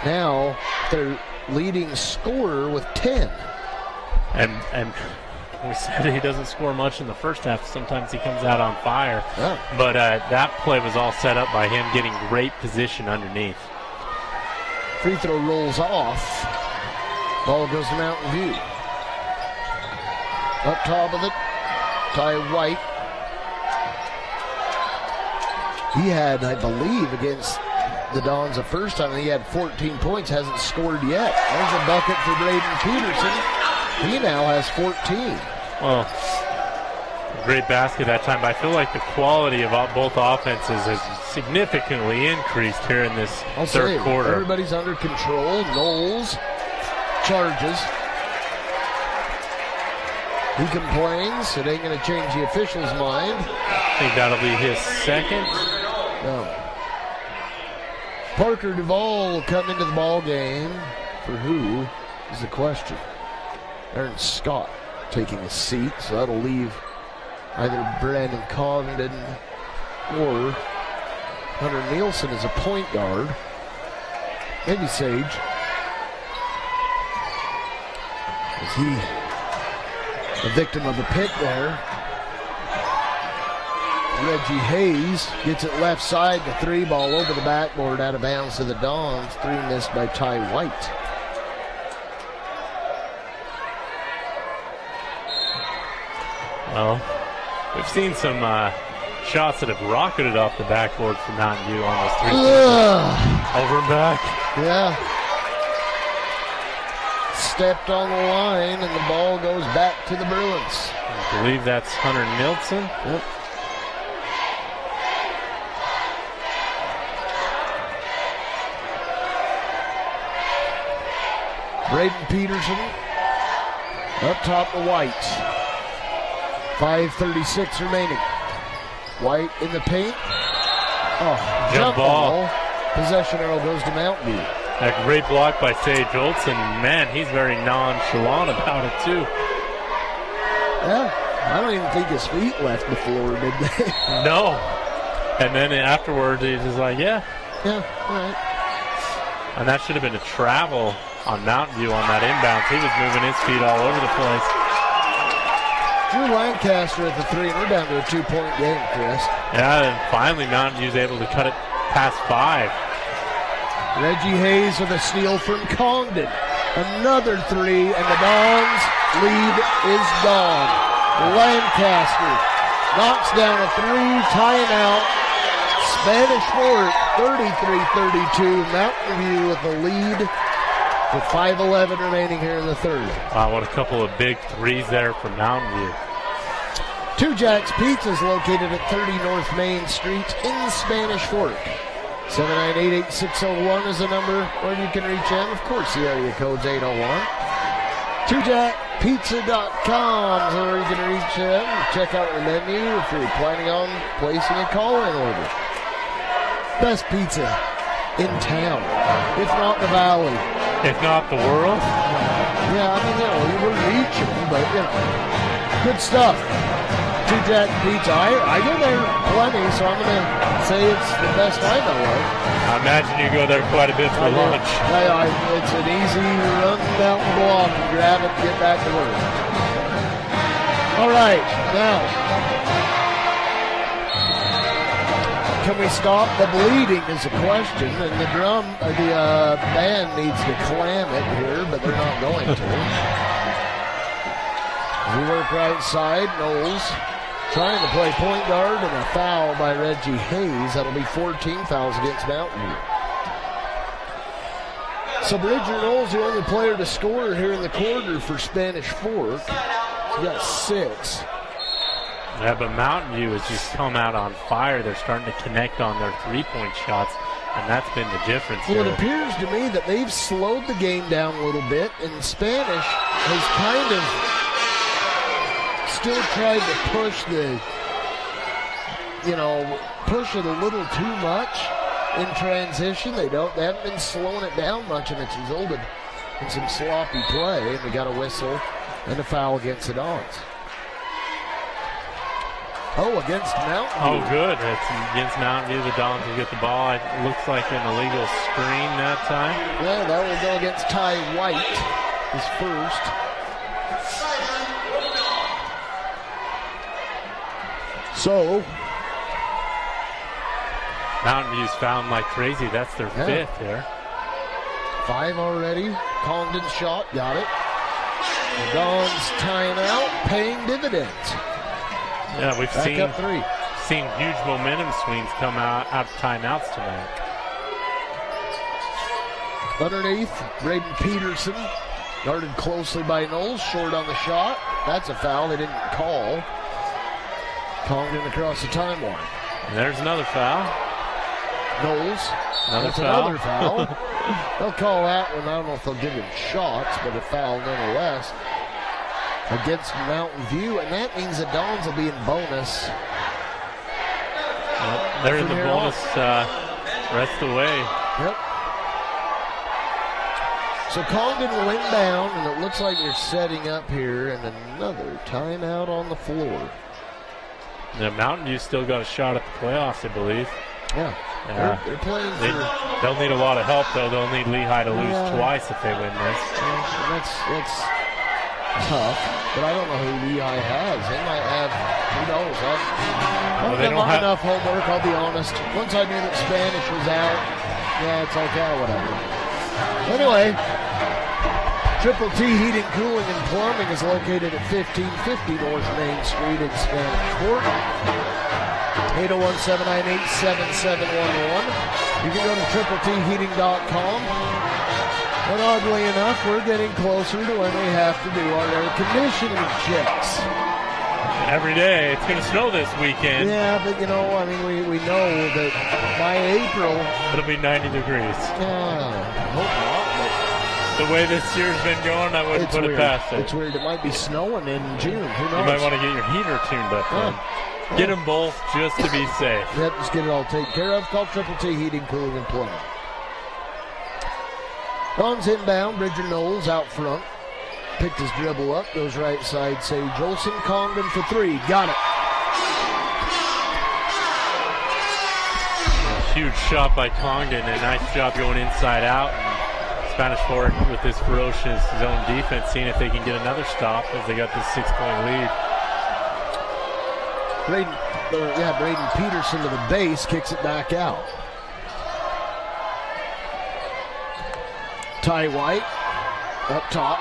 Speaker 2: now their leading scorer with 10.
Speaker 3: And we said he doesn't score much in the first half. Sometimes he comes out on fire.
Speaker 2: Yeah.
Speaker 3: But that play was all set up by him getting great position underneath.
Speaker 2: Free throw rolls off. Ball goes to Mountain View. Up top of it, Ty White. He had, I believe, against the Dons the first time, he had 14 points, hasn't scored yet. There's a bucket for Braden Peterson. He now has 14.
Speaker 3: Well, great basket that time, but I feel like the quality of both offenses has significantly increased here in this third quarter.
Speaker 2: Everybody's under control. Knowles charges. He complains. It ain't going to change the official's mind.
Speaker 3: I think that'll be his second.
Speaker 2: No. Parker Duvall will come into the ball game. For who is the question? Aaron Scott taking a seat, so that'll leave either Brandon Congdon or Hunter Nielsen as a point guard. Maybe Sage. Is he a victim of a pick there? Reggie Hayes gets it left side, the 3 ball over the backboard, out of bounds to the Dons. 3 missed by Ty White.
Speaker 3: Well, we've seen some shots that have rocketed off the backboard from Mountain View on those 3 over and back.
Speaker 2: Yeah. Stepped on the line, and the ball goes back to the Bruins.
Speaker 3: I believe that's Hunter Nielsen.
Speaker 2: Yep. Braden Peterson up top to White. 5:36 remaining. White in the paint. Oh, jump ball. Possession arrow goes to Mountain View.
Speaker 3: A great block by Sage Olsen. Man, he's very nonchalant about it, too.
Speaker 2: Yeah, I don't even think his feet left the floor, did they?
Speaker 3: No. And then afterwards, he's just like, yeah.
Speaker 2: Yeah, all right.
Speaker 3: And that should have been a travel on Mountain View on that inbounds. He was moving his feet all over the place.
Speaker 2: Drew Lancaster at the 3, and we're down to a 2-point game, Chris.
Speaker 3: Yeah, and finally Mountain View's able to cut it past 5.
Speaker 2: Reggie Hayes with a steal from Congdon. Another 3, and the Dons' lead is gone. Lancaster knocks down a 3, timeout. Spanish Fork, 33-32. Mountain View with the lead with 5:11 remaining here in the third.
Speaker 3: Wow, what a couple of big threes there from Mountain View.
Speaker 2: Two Jacks Pizza is located at 30 North Main Street in Spanish Fork. 798-8601 is the number where you can reach in. Of course, the area code's 801. Two Jack TujackPizza.com is where you can reach them. Check out the menu if you're planning on placing a call-in order. Best pizza in town, if not the valley.
Speaker 3: If not the world.
Speaker 2: Yeah, I mean, we're reaching, but, good stuff. Tujack Pizza. I go there plenty, so I'm going to say it's the best I know of.
Speaker 3: I imagine you go there quite a bit for lunch.
Speaker 2: It's an easy run down the block and grab it and get back to work. All right, now, can we stop the bleeding is a question, and the band needs to clam it here, but they're not going to. We work right side, Knowles trying to play point guard, and a foul by Reggie Hayes. That'll be 14 fouls against Mountain View. So Bridger Knowles, the only player to score here in the quarter for Spanish Fork. He's got 6.
Speaker 3: Yeah, but Mountain View has just come out on fire. They're starting to connect on their three-point shots, and that's been the difference.
Speaker 2: Well, it appears to me that they've slowed the game down a little bit, and Spanish has kind of still tried to push push it a little too much in transition. They haven't been slowing it down much, and it's resulted in some sloppy play, and we got a whistle and a foul against the Dons. Oh, against Mountain View.
Speaker 3: Oh, good. It's against Mountain View. The Dons will get the ball. It looks like an illegal screen that time.
Speaker 2: Yeah, that will go against Ty White, his first. So,
Speaker 3: Mountain View's fouling like crazy. That's their 5th here.
Speaker 2: 5 already. Congdon's shot, got it. The Dons timeout, paying dividends.
Speaker 3: Yeah, we've
Speaker 2: Back up 3.
Speaker 3: seen huge momentum swings come out of timeouts tonight.
Speaker 2: Underneath, Braden Peterson, guarded closely by Knowles, short on the shot. That's a foul they didn't call. Congdon across the timeline.
Speaker 3: And there's another foul.
Speaker 2: Knowles. Another foul. They'll call that one. I don't know if they'll give him shots, but a foul nonetheless against Mountain View, and that means the Dons will be in bonus.
Speaker 3: Yep, they're in the bonus rest of the way.
Speaker 2: Yep. So Congdon will inbound, and it looks like they're setting up here, and another timeout on the floor.
Speaker 3: The Mountain View still got a shot at the playoffs, I believe.
Speaker 2: Yeah. They're playing
Speaker 3: they'll need a lot of help, though. They'll need Lehigh to lose twice if they win this.
Speaker 2: That's tough, but I don't know who Lehigh has. They might have, who knows? They don't have enough homework, I'll be honest. Once I knew that Spanish was out, it's like, whatever. Anyway, Triple T Heating, Cooling, and Plumbing is located at 1550 North Main Street in Spanish Fork. 801-798-7711. You can go to TripleTheating.com. And oddly enough, we're getting closer to when we have to do our air conditioning checks.
Speaker 3: Every day. It's going to snow this weekend.
Speaker 2: Yeah, but we know that by April
Speaker 3: it'll be 90 degrees.
Speaker 2: I hope not.
Speaker 3: The way this year's been going, I wouldn't put it past it.
Speaker 2: It's weird. It might be snowing in June. Who knows?
Speaker 3: You might want to get your heater tuned up then. Get them both just to be safe.
Speaker 2: Yep, just get it all taken care of. Call Triple T Heating, Cooling, and Plumbing. Dons inbound. Bridger Knowles out front. Picked his dribble up. Goes right side. Sage Olsen. Congdon for 3. Got it.
Speaker 3: Huge shot by Congdon. A nice job going inside out. Spanish Fork with this ferocious zone defense, seeing if they can get another stop as they got this 6-point lead.
Speaker 2: Braden Peterson to the base, kicks it back out. Ty White up top.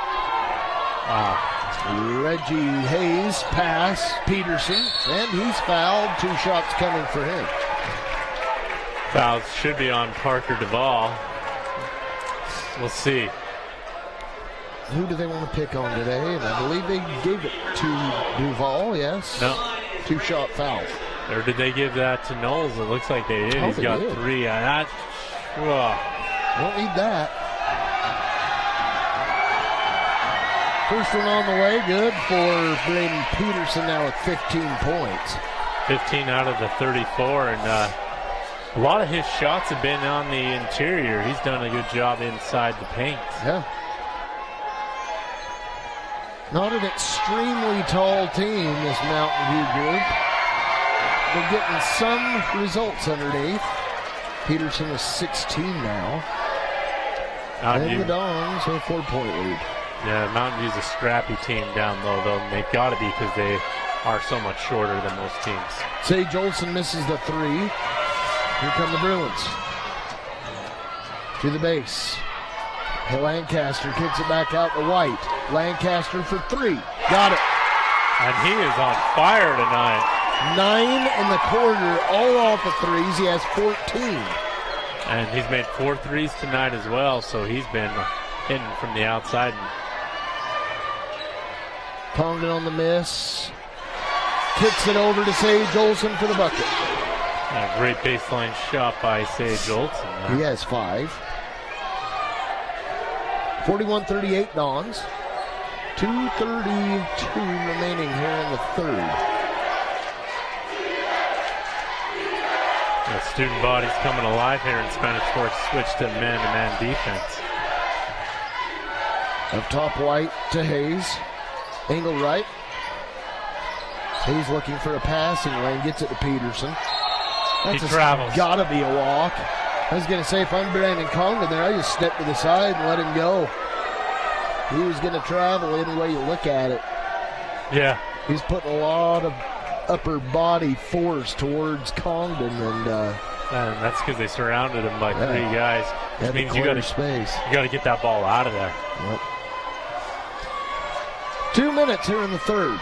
Speaker 2: Reggie Hayes pass Peterson, and he's fouled. 2 shots coming for him.
Speaker 3: Fouls should be on Parker Duvall. We'll see.
Speaker 2: Who do they want to pick on today? And I believe they gave it to Duvall, yes?
Speaker 3: No.
Speaker 2: 2-shot foul.
Speaker 3: Or did they give that to Knowles? It looks like they did. He's got 3.
Speaker 2: Don't need that. First one on the way, good for Braden Peterson now with 15 points.
Speaker 3: 15 out of the 34, and a lot of his shots have been on the interior. He's done a good job inside the paint.
Speaker 2: Yeah. Not an extremely tall team, this Mountain View group. They're getting some results underneath. Peterson is 16 now. And the Dons have a 4-point lead.
Speaker 3: Yeah, Mountain View's a scrappy team down low, though, and they've got to be because they are so much shorter than most teams.
Speaker 2: Sage Olson misses the 3. Here come the Bruins. To the base. Lancaster kicks it back out to White. Lancaster for 3. Got it.
Speaker 3: And he is on fire tonight.
Speaker 2: 9 in the quarter, all off of threes. He has 14.
Speaker 3: And he's made 4 threes tonight as well, so he's been hitting from the outside.
Speaker 2: Congdon on the miss. Kicks it over to Sage Olson for the bucket.
Speaker 3: A great baseline shot by Sage Olson.
Speaker 2: He has 5. 41-38 Dons. 2:32 remaining here in the third.
Speaker 3: The student body's coming alive here in Spanish Fork. Switch to man-to-man defense.
Speaker 2: Up top, White to Hayes. Engelwright. Hayes looking for a passing lane. Gets it to Peterson.
Speaker 3: He travels.
Speaker 2: Gotta be a walk. I was going to say, if I'm Brandon Congdon there, I just step to the side and let him go. He was going to travel any way you look at it.
Speaker 3: Yeah.
Speaker 2: He's putting a lot of upper body force towards Congdon, and
Speaker 3: that's because they surrounded him by 3 guys. Which means you got to get that ball out of there.
Speaker 2: Yep. 2 minutes here in the third.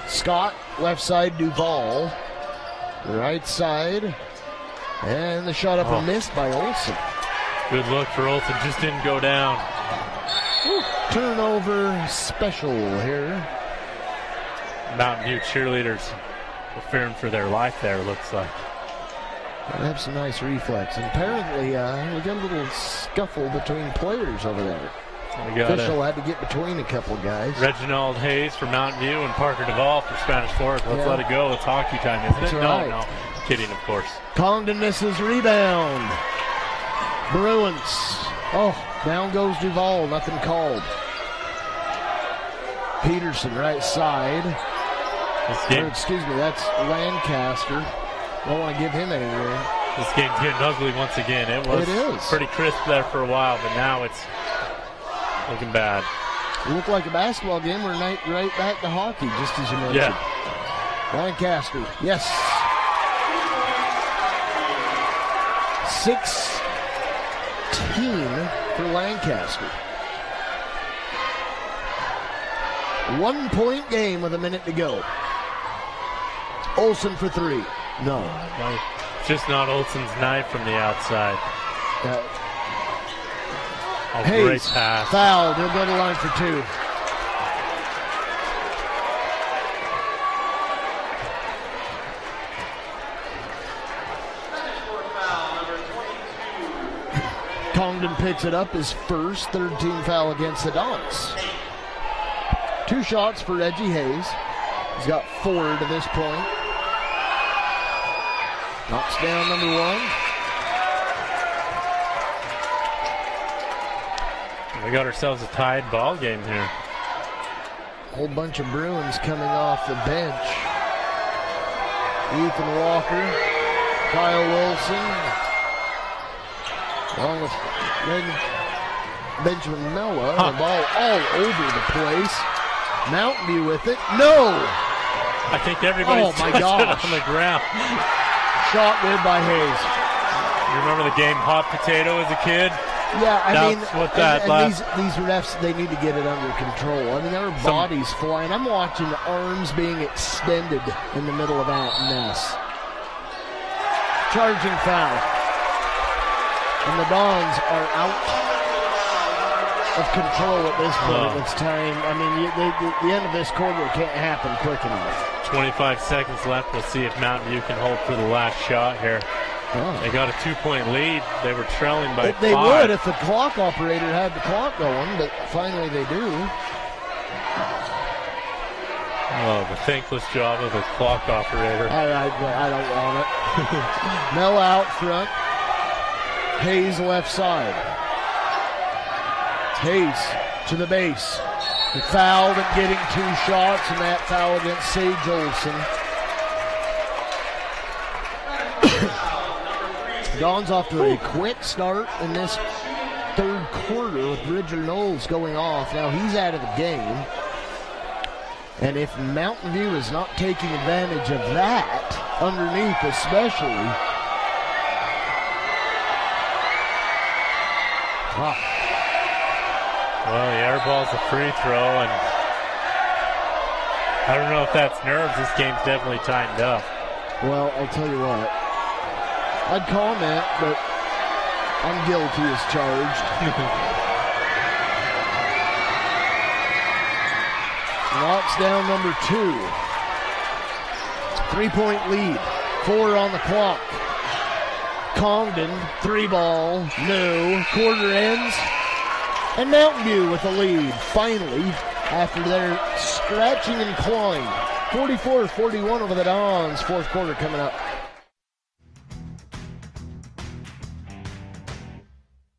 Speaker 2: Scott, left side, Duval. Right side. And the shot up and missed by Olson.
Speaker 3: Good look for Olson. Just didn't go down.
Speaker 2: Turnover special here.
Speaker 3: Mountain View cheerleaders were fearing for their life there, looks like.
Speaker 2: They have some nice reflex. And apparently, we got a little scuffle between players over there. Official had to get between a couple guys.
Speaker 3: Reginald Hayes for Mountain View and Parker Duvall for Spanish Fork. Let's let it go. It's hockey time, isn't it?
Speaker 2: Right.
Speaker 3: No. Kidding, of course.
Speaker 2: Congdon misses rebound. Bruins. Oh, down goes Duval. Nothing called. Peterson, right side. That's Lancaster. Don't want to give him any room.
Speaker 3: This game's getting ugly once again. It was pretty crisp there for a while, but now it's looking bad.
Speaker 2: It looked like a basketball game. We're right back to hockey, just as you mentioned.
Speaker 3: Yeah.
Speaker 2: Lancaster, yes. 16 for Lancaster. 1 point game with a minute to go. Olson for 3. No.
Speaker 3: Just not Olson's knife from the outside.
Speaker 2: Hayes,
Speaker 3: great pass.
Speaker 2: Fouled. He'll go to the line for 2. Congdon picks it up, his first third-team foul against the Dons. 2 shots for Reggie Hayes. He's got 4 to this point. Knocks down number 1.
Speaker 3: We got ourselves a tied ball game here.
Speaker 2: Whole bunch of Bruins coming off the bench. Ethan Walker, Kyle Wilson, along with Benjamin Mella. The ball all over the place. Mountain View with it. No!
Speaker 3: I think everybody's touched it on the ground.
Speaker 2: Shot good by Hayes.
Speaker 3: You remember the game Hot Potato as a kid?
Speaker 2: Yeah, I mean,
Speaker 3: these
Speaker 2: refs, they need to get it under control. I mean, there are bodies flying. I'm watching arms being extended in the middle of that mess. Charging foul. And the Dons are out of control at this point. It's time. I mean, the end of this quarter can't happen quick enough.
Speaker 3: 25 seconds left. We'll see if Mountain View can hold for the last shot here.
Speaker 2: Oh.
Speaker 3: They got a 2-point lead. They were trailing by 5.
Speaker 2: They would if the clock operator had the clock going, but finally they do.
Speaker 3: Oh, the thankless job of the clock operator.
Speaker 2: I don't want it. Mel out front. Hayes left side. Hayes to the base. He fouled and getting 2 shots, and that foul against Sage Olson. Dawn's off to a quick start in this third quarter with Bridger Knowles going off. Now he's out of the game. And if Mountain View is not taking advantage of that, underneath especially,
Speaker 3: well, the air ball's a free throw, and I don't know if that's nerves. This game's definitely tightened up.
Speaker 2: well, I'll tell you what. I'd comment, but I'm guilty as charged. Knocks down number 2. 3-point lead. 4 on the clock. Congdon, 3-ball, no. Quarter ends. And Mountain View with the lead, finally, after their scratching and clawing. 44-41 over the Dons. Fourth quarter coming up.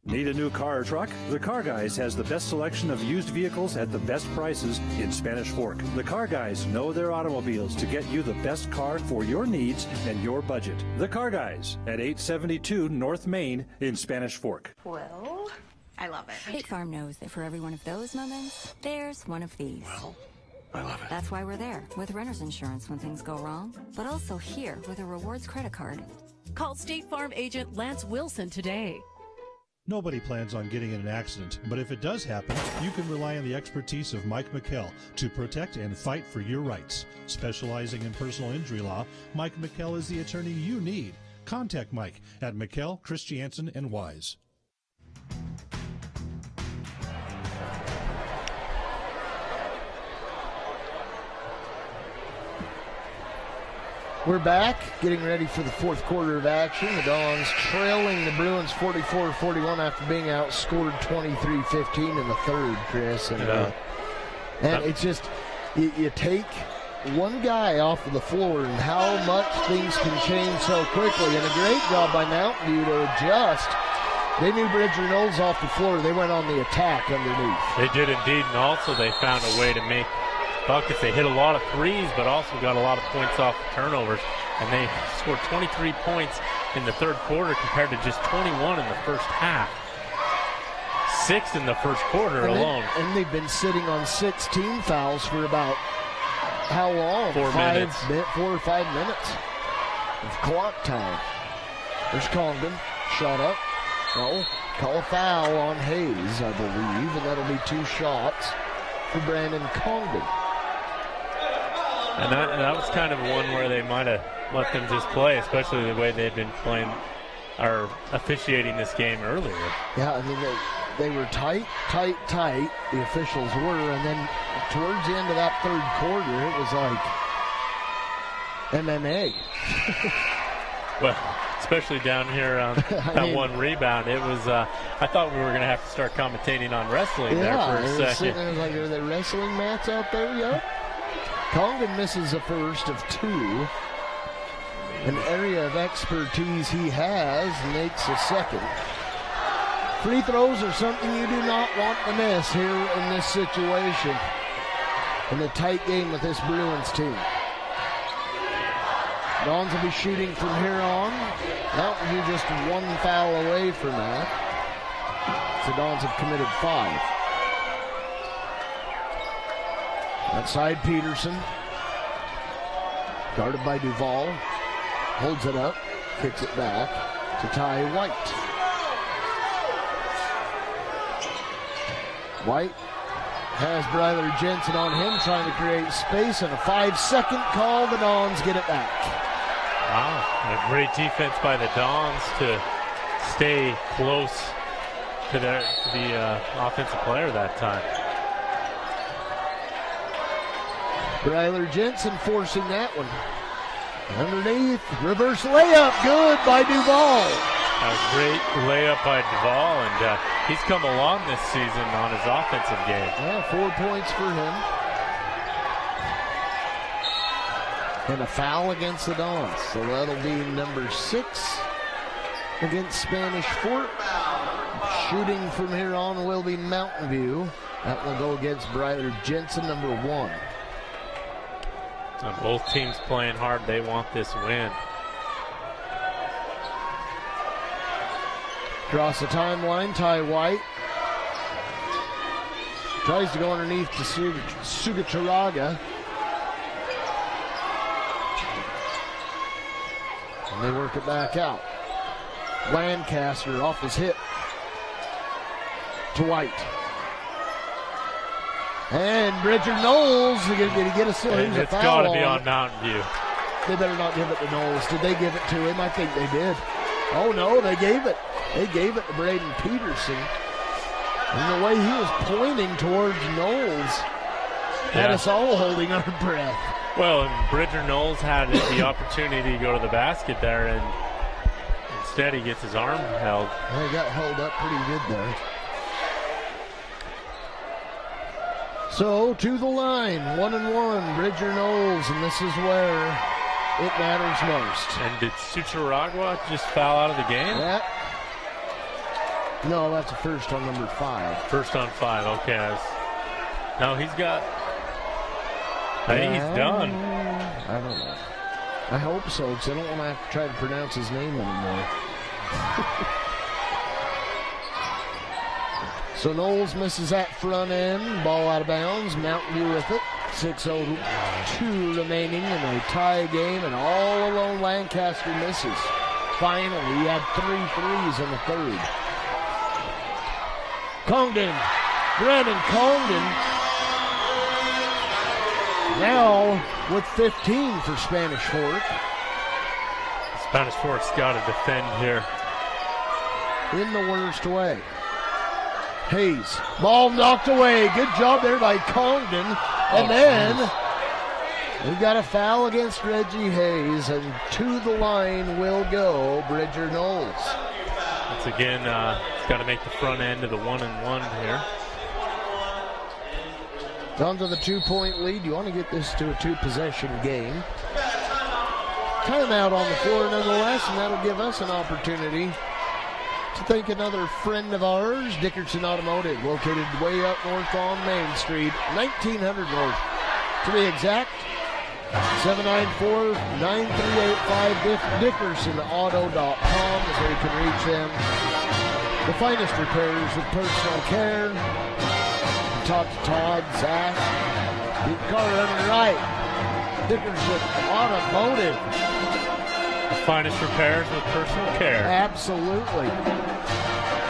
Speaker 5: Need a new car or truck? The Car Guys has the best selection of used vehicles at the best prices in Spanish Fork. The Car Guys know their automobiles to get you the best car for your needs and your budget. The Car Guys at 872 North Main in Spanish Fork.
Speaker 7: Well, I love it.
Speaker 8: State Farm knows that for every one of those moments, there's one of these.
Speaker 9: Well, I love it.
Speaker 8: That's why we're there with renter's insurance when things go wrong, but also here with a rewards credit card.
Speaker 10: Call State Farm agent Lance Wilson today.
Speaker 11: Nobody plans on getting in an accident, but if it does happen, you can rely on the expertise of Mike McKell to protect and fight for your rights. Specializing in personal injury law, Mike McKell is the attorney you need. Contact Mike at McKell, Christiansen, and Wise.
Speaker 2: We're back, getting ready for the fourth quarter of action. The Dons trailing the Bruins 44-41 after being outscored 23-15 in the third, Chris. And it's just, you take one guy off of the floor and how much things can change so quickly. And a great job by Mountain View to adjust. They knew Bridger Knowles off the floor. They went on the attack underneath.
Speaker 3: They did indeed, and also they found a way to make buckets. They hit a lot of threes, but also got a lot of points off the turnovers. And they scored 23 points in the third quarter compared to just 21 in the first half. 6 in the first quarter alone.
Speaker 2: And they've been sitting on 16 fouls for about how long?
Speaker 3: 4 minutes.
Speaker 2: 4 or 5 minutes of clock time. There's Congdon, shot up. No, call a foul on Hayes, I believe, and that'll be 2 shots for Brandon Congdon.
Speaker 3: And that was kind of one where they might have let them just play, especially the way they've been playing or officiating this game earlier.
Speaker 2: Yeah, I mean, they were tight, the officials were, and then towards the end of that third quarter, it was like MMA.
Speaker 3: Well, especially down here on that one rebound. It was, I thought we were going to have to start commentating on wrestling there for a second.
Speaker 2: There was like, are there wrestling mats out there? Yep. Congdon misses the first of 2. An area of expertise he has, makes a second. Free throws are something you do not want to miss here in this situation. In a tight game with this Bruins team. Dons will be shooting from here on. Mountain View just 1 foul away from that. The Dons have committed 5. Outside Peterson. Guarded by Duval. Holds it up. Kicks it back to Ty White. White has Bryler Jensen on him, trying to create space, and a 5-second call. The Dons get it back.
Speaker 3: Wow, a great defense by the Dons to stay close to the offensive player that time.
Speaker 2: Bryler Jensen forcing that one. Underneath, reverse layup, good by Duval.
Speaker 3: A great layup by Duval, and he's come along this season on his offensive game.
Speaker 2: Yeah, 4 points for him. And a foul against the Dons. So that'll be number 6 against Spanish Fort. Shooting from here on will be Mountain View. That will go against Bryler Jensen, number 1.
Speaker 3: Both teams playing hard. They want this win.
Speaker 2: Across the timeline, Ty White tries to go underneath to Sugacharaga. And they work it back out. Lancaster off his hip to White. And Bridger Knowles, did he get a steal?
Speaker 3: It's got to be on Mountain View.
Speaker 2: They better not give it to Knowles. Did they give it to him? I think they did. Oh, no, they gave it. They gave it to Braden Peterson. And the way he was pointing towards Knowles had us all holding our breath.
Speaker 3: Well, and Bridger Knowles had the opportunity to go to the basket there, and instead he gets his arm held.
Speaker 2: Well, he got held up pretty good there. So, to the line, 1-1, Bridger Knowles, and this is where it matters most.
Speaker 3: And did Sucharagua just foul out of the game?
Speaker 2: Yeah. No, that's a first on number 5.
Speaker 3: First on 5, okay. No, he's got... I think he's done.
Speaker 2: I don't know. I hope so, because I don't want to have to try to pronounce his name anymore. So Knowles misses that front end. Ball out of bounds. Mountain View with it. 6:02 remaining in a tie game, and all alone Lancaster misses. Finally, he had 3 threes in the third. Congdon. Brandon Congdon. Now with 15 for Spanish Fort.
Speaker 3: Spanish Fort's got to defend here.
Speaker 2: In the worst way. Hayes, ball knocked away. Good job there by Congdon. And then we got a foul against Reggie Hayes, and to the line will go Bridger Knowles.
Speaker 3: Once again, he's got to make the front end of the 1-and-1 here.
Speaker 2: Down to the 2-point lead. You want to get this to a 2-possession game. Timeout on the floor nonetheless, and that'll give us an opportunity to thank another friend of ours, Dickerson Automotive, located way up north on Main Street, 1900 North. To be exact, 794-9385, DickersonAuto.com is where you can reach them. The finest repairs with personal care. Talk to Todd, Zach, keep the car running right. Dickerson Automotive.
Speaker 3: The finest repairs with personal care.
Speaker 2: Absolutely.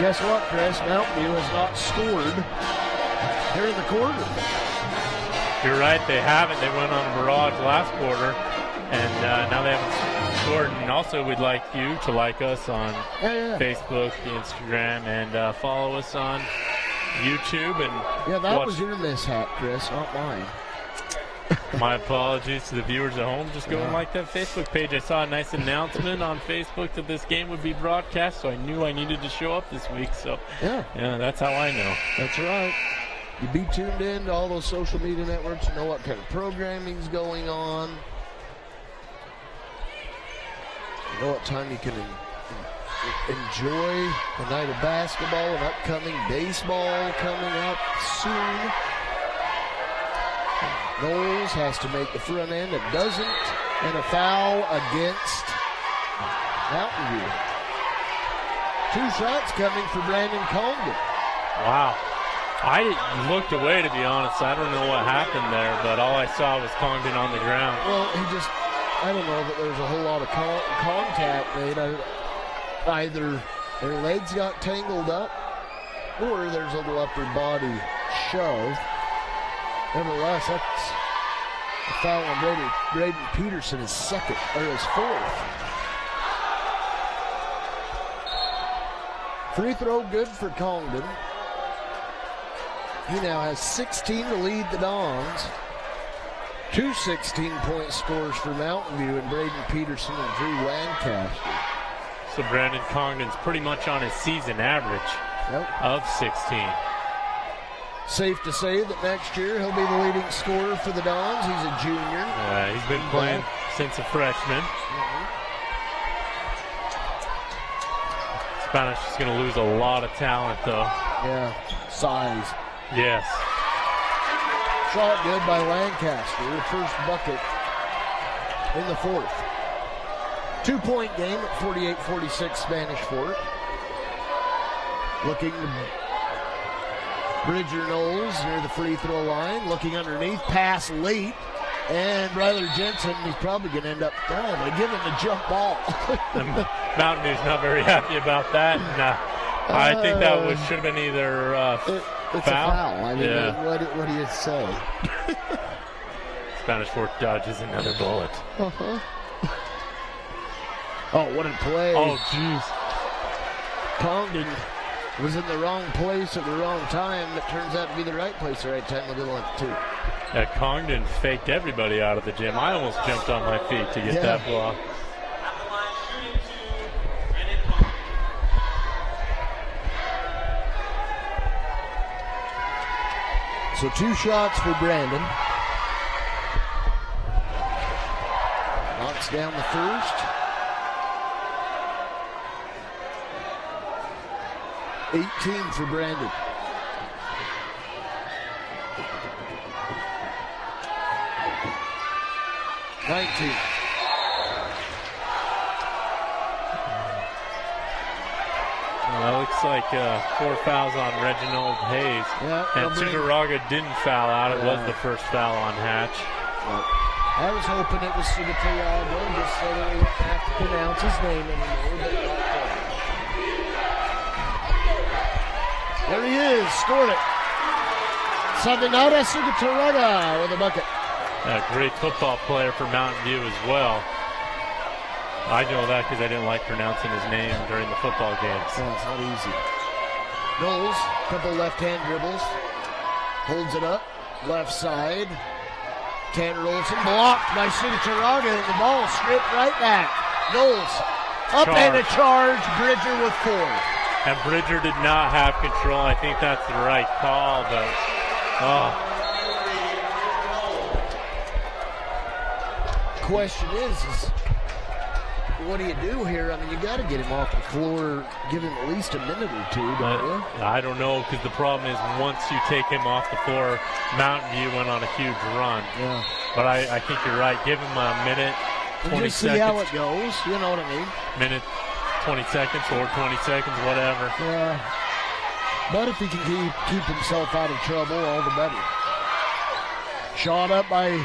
Speaker 2: Guess what, Chris? Mountain View has not scored here in the quarter.
Speaker 3: You're right, they haven't. They went on a barrage last quarter, and now they haven't scored. And also, we'd like you to like us on Facebook, Instagram, and follow us on YouTube. And
Speaker 2: yeah, that was your mishap, Chris, not mine.
Speaker 3: My apologies to the viewers at home. Just go and like that Facebook page. I saw a nice announcement on Facebook that this game would be broadcast, so I knew I needed to show up this week. So yeah, that's how I know.
Speaker 2: That's right. You be tuned in to all those social media networks. You know what kind of programming's going on. You know what time you can enjoy the night of basketball and upcoming baseball coming up soon. Knowles has to make the front end. It doesn't. And a foul against Mountain View. 2 shots coming for Brandon Congdon.
Speaker 3: Wow. I looked away, to be honest. I don't know what happened there, but all I saw was Congdon on the ground.
Speaker 2: Well, I don't know that there's a whole lot of contact made. Either their legs got tangled up or there's a little upper body shove. Nevertheless, that's a foul on Braden Peterson, his 4th. Free throw good for Congdon. He now has 16 to lead the Dons. Two 16-point scores for Mountain View, and Braden Peterson and Drew Lancaster.
Speaker 3: So Brandon Congdon's pretty much on his season average of 16.
Speaker 2: Safe to say that next year he'll be the leading scorer for the Dons. He's a junior.
Speaker 3: He's been playing since a freshman. Spanish is going to lose a lot of talent, though.
Speaker 2: Yeah, size.
Speaker 3: Yes.
Speaker 2: Shot good by Lancaster. First bucket in the fourth. 2-point game at 48-46 Spanish Fort. Looking to Bridger Knowles near the free throw line. Looking underneath. Pass late. And Ryler Jensen, he's probably going to end up they give him the jump ball.
Speaker 3: Mountain View's not very happy about that. I think that should have been either
Speaker 2: it's
Speaker 3: foul.
Speaker 2: A foul. I mean, what do you say?
Speaker 3: Spanish Fort dodges another bullet.
Speaker 2: Oh, what a play.
Speaker 3: Oh, jeez.
Speaker 2: Congdon was in the wrong place at the wrong time. It turns out to be the right place at the right time. They'll go two.
Speaker 3: Congdon faked everybody out of the gym. I almost jumped on my feet to get that block.
Speaker 2: So 2 shots for Brandon. Knocks down the first. 18 for Brandon.
Speaker 3: Well, that looks like 4 fouls on Reginald Hayes. And Tugaraga didn't foul out. It was the first foul on Hatch.
Speaker 2: I was hoping it was Tugaraga, just so that we wouldn't have to pronounce his name anymore. But there he is, scored it. Sandanada Tugaraga with a bucket.
Speaker 3: A great football player for Mountain View as well. I know that because I didn't like pronouncing his name during the football games.
Speaker 2: Oh, it's not easy. Knowles, couple left-hand dribbles. Holds it up, left side. Tanner Olson blocked by Tugaraga, and the ball stripped right back. Knowles up and a charge. Bridger with 4.
Speaker 3: And Bridger did not have control. I think that's the right call, but
Speaker 2: question is what do you do here? I mean, you got to get him off the floor, give him at least a minute or two, don't you?
Speaker 3: I don't know, because the problem is once you take him off the floor, Mountain View went on a huge run.
Speaker 2: Yeah.
Speaker 3: But I think you're right. Give him a minute, 20
Speaker 2: just
Speaker 3: seconds.
Speaker 2: See how it goes, you know what I mean?
Speaker 3: Minute, 20 seconds or 20 seconds, whatever.
Speaker 2: Yeah. But if he can keep himself out of trouble, all the better. Shot up by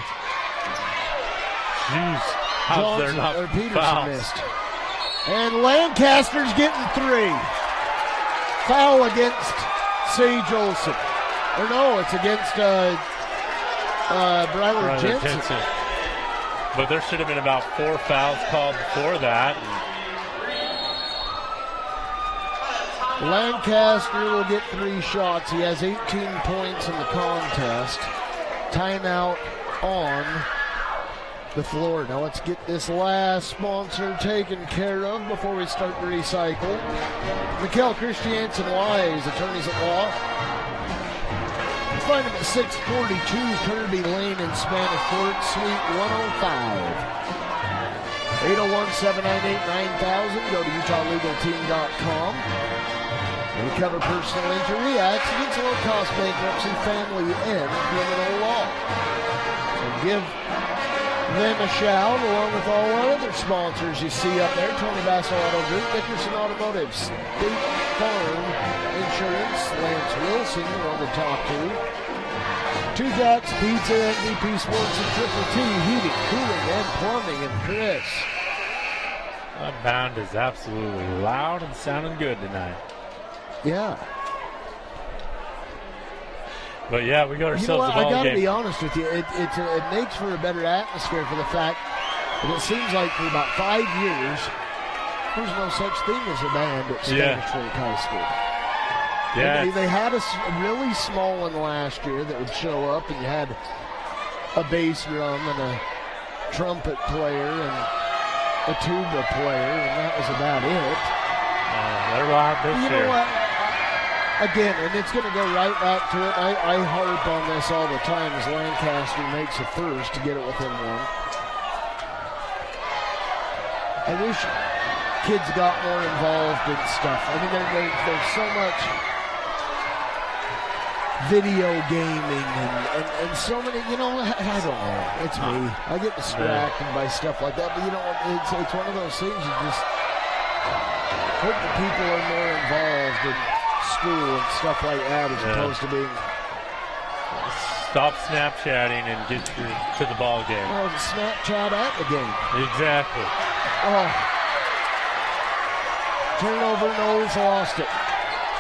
Speaker 2: Peterson missed. And Lancaster's getting 3. Foul against Sage Olson. Or no, it's against Bryler Jensen.
Speaker 3: But there should have been about 4 fouls called before that.
Speaker 2: Lancaster will get 3 shots. He has 18 points in the contest. Timeout on the floor. Now let's get this last sponsor taken care of before we start to recycle. Mikkel Christiansen Wise, attorneys at law. Find him at 642 Kirby Lane in Spanish Fort, Suite 105. 801-798-9000. Go to UtahLegalTeam.com. We cover personal injury, accidents, low-cost bankruptcy, family, and criminal law. So give them a shout, along with all our other sponsors you see up there. Tony Basso Auto Group, Dickerson Automotive, State Farm Insurance, Lance Wilson, we're on the top 2. Two Jacks Pizza, MVP Sports, and Triple T Heating, Cooling, and Plumbing, and Chris.
Speaker 3: That band is absolutely loud and sounding good tonight.
Speaker 2: Yeah.
Speaker 3: But yeah, we got ourselves a ball game.
Speaker 2: I got to be honest with you. It makes for a better atmosphere for the fact that it seems like for about 5 years, there's no such thing as a band at Spanish Fort High School.
Speaker 3: Yeah.
Speaker 2: They had a really small one last year that would show up, and you had a bass drum and a trumpet player and a tuba player, and that was about it.
Speaker 3: They're live this year.
Speaker 2: You know what? Again, and it's going to go right back to it. I harp on this all the time as Lancaster makes a first to get it within one. I wish kids got more involved in stuff. I mean, there's so much video gaming and so many, I don't know. It's me. I get distracted by stuff like that, but it's one of those things you just hope that people are more involved in school and stuff like that as opposed to being...
Speaker 3: Stop Snapchatting and get to the ball game.
Speaker 2: Well, Snapchat at the game.
Speaker 3: Exactly.
Speaker 2: Oh. Turnover, Knowles lost it.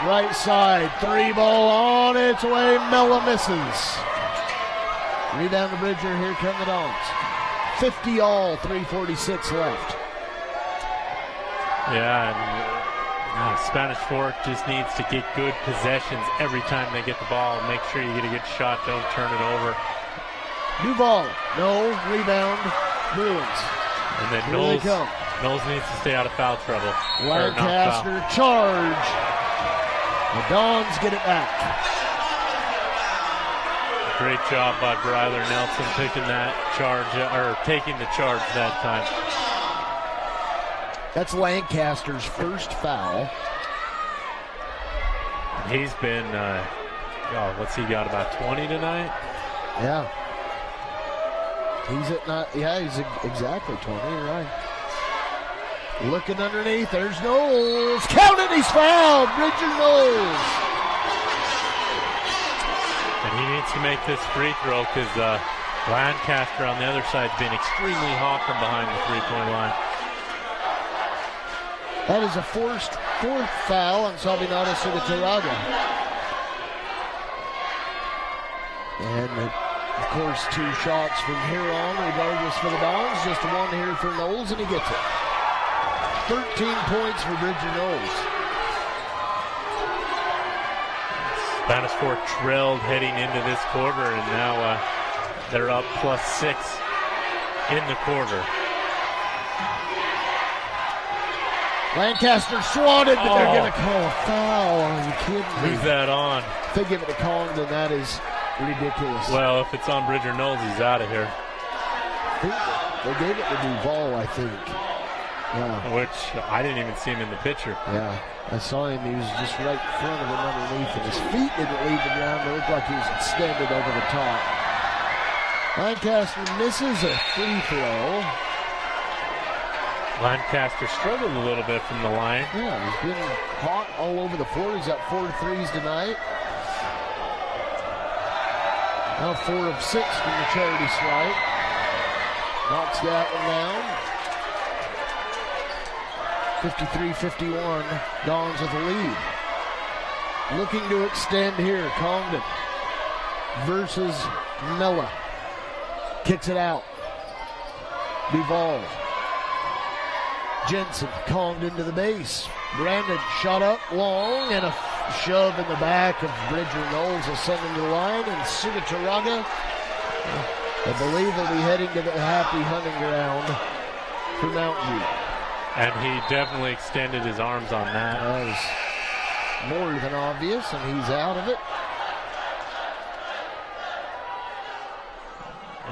Speaker 2: Right side, 3 ball on its way. Mella misses. Rebound to Bridger. Here come the Dons. 50 all, 3:46 left.
Speaker 3: Yeah, and Spanish Fork just needs to get good possessions every time they get the ball. Make sure you get a good shot. Don't turn it over.
Speaker 2: Duval, no rebound. Bruins.
Speaker 3: And then
Speaker 2: Here
Speaker 3: Knowles needs to stay out of foul trouble.
Speaker 2: Lancaster charge. The Dons get it back.
Speaker 3: Great job by Bryler Nelson taking that charge, or taking the charge that time.
Speaker 2: That's Lancaster's first foul.
Speaker 3: He's been, what's he got, about 20 tonight?
Speaker 2: Yeah. He's exactly 20, you're right. Looking underneath, there's Knowles. Count it, he's fouled. Bridger Knowles.
Speaker 3: And he needs to make this free throw because Lancaster on the other side has been extremely hot from behind the three-point line.
Speaker 2: That is a fourth foul on Sabinado Sugataraga. And, of course, 2 shots from here on, regardless for the Dons. Just 1 here for Knowles, and he gets it. 13 points for Bridger Knowles.
Speaker 3: Spanish Fork trailed heading into this quarter, and now they're up +6 in the quarter.
Speaker 2: Lancaster swatted, but they're going to call a foul. Are you kidding me?
Speaker 3: Who's that on?
Speaker 2: If they give it to Congdon, that is ridiculous.
Speaker 3: Well, if it's on Bridger Knowles, he's out of here.
Speaker 2: They gave it to Duval, I think. Yeah.
Speaker 3: Which I didn't even see him in the picture.
Speaker 2: Yeah, I saw him. He was just right in front of him underneath, and his feet didn't leave the ground. It looked like he was extended over the top. Lancaster misses a free throw.
Speaker 3: Lancaster struggled a little bit from the line.
Speaker 2: Yeah, he's been hot all over the floor. He's got 4 threes tonight. Now 4 of 6 from the charity stripe. Knocks that one down. 53-51, Dons with the lead. Looking to extend here, Congdon versus Mella. Kicks it out. Duval. Jensen, Congdon to the base. Brandon shot up long and a shove in the back of Bridger Knowles will send him to the line. And Sugataraga, I believe, will be heading to the happy hunting ground for Mountain View.
Speaker 3: And he definitely extended his arms on that.
Speaker 2: That was more than obvious, and he's out of it.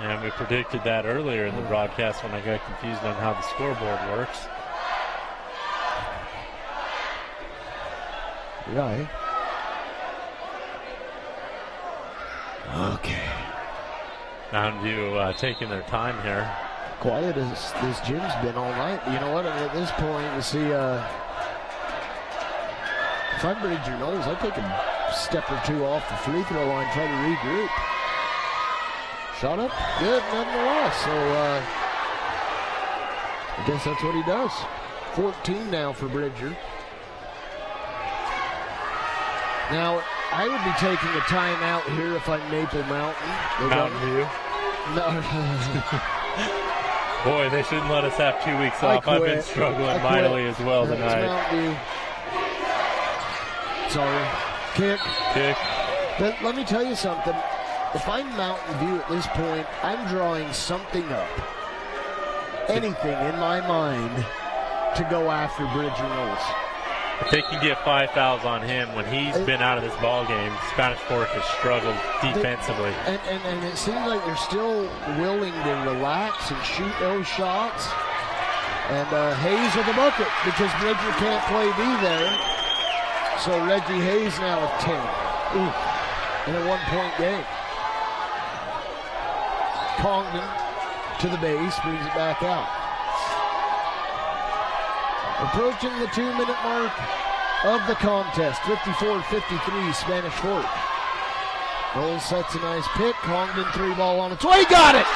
Speaker 3: And we predicted that earlier in the broadcast when I got confused on how the scoreboard works.
Speaker 2: Right. Okay.
Speaker 3: Mountain View taking their time here.
Speaker 2: Quiet as this gym's been all night. You know what? I mean, at this point, you see, if I'm Bridger Knowles, I take a step or 2 off the free throw line, try to regroup. Shot up, good nonetheless. So I guess that's what he does. 14 now for Bridger. Now, I would be taking a timeout here if I'm Maple Mountain.
Speaker 3: Mountain View?
Speaker 2: No.
Speaker 3: Boy, they shouldn't let us have 2 weeks off. I've been struggling mightily as well tonight.
Speaker 2: Mountain View. Sorry. Kick.
Speaker 3: Kick.
Speaker 2: But let me tell you something. if I'm Mountain View at this point, I'm drawing something up. Anything in my mind to go after Bridger Knowles.
Speaker 3: If they can get 5 fouls on him when he's been out of this ball game, Spanish Fork has struggled defensively.
Speaker 2: And it seems like they're still willing to relax and shoot those shots. And Hayes with the bucket because Bridger can't play D there. So Reggie Hayes now with 10. Ooh, in a one-point game. Congdon to the base, brings it back out. Approaching the 2-minute mark of the contest. 54-53, Spanish Fork. Knowles sets a nice pick. Congdon 3-ball on its way. Got it!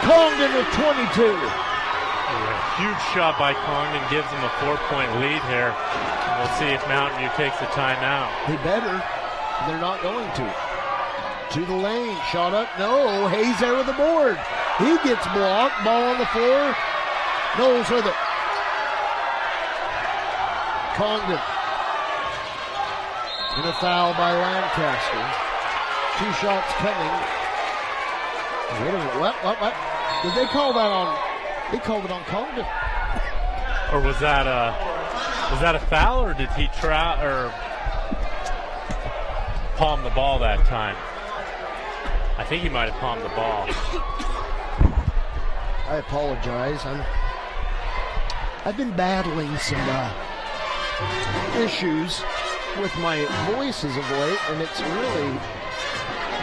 Speaker 2: Congdon with 22.
Speaker 3: Yeah, huge shot by Congdon, gives him a 4-point lead here. We'll see if Mountain View takes a timeout.
Speaker 2: They better. They're not going to. To the lane, shot up, no. Hayes there with the board. He gets blocked, ball on the floor. Knowles with it. Congdon. And a foul by Lancaster. 2 shots coming. Wait a minute, what? Did they call that on? They called it on Congdon.
Speaker 3: Or was that a foul, or did he try or palm the ball that time? I think he might have palmed the ball.
Speaker 2: I apologize. I've been battling some issues with my voices of late, and it's really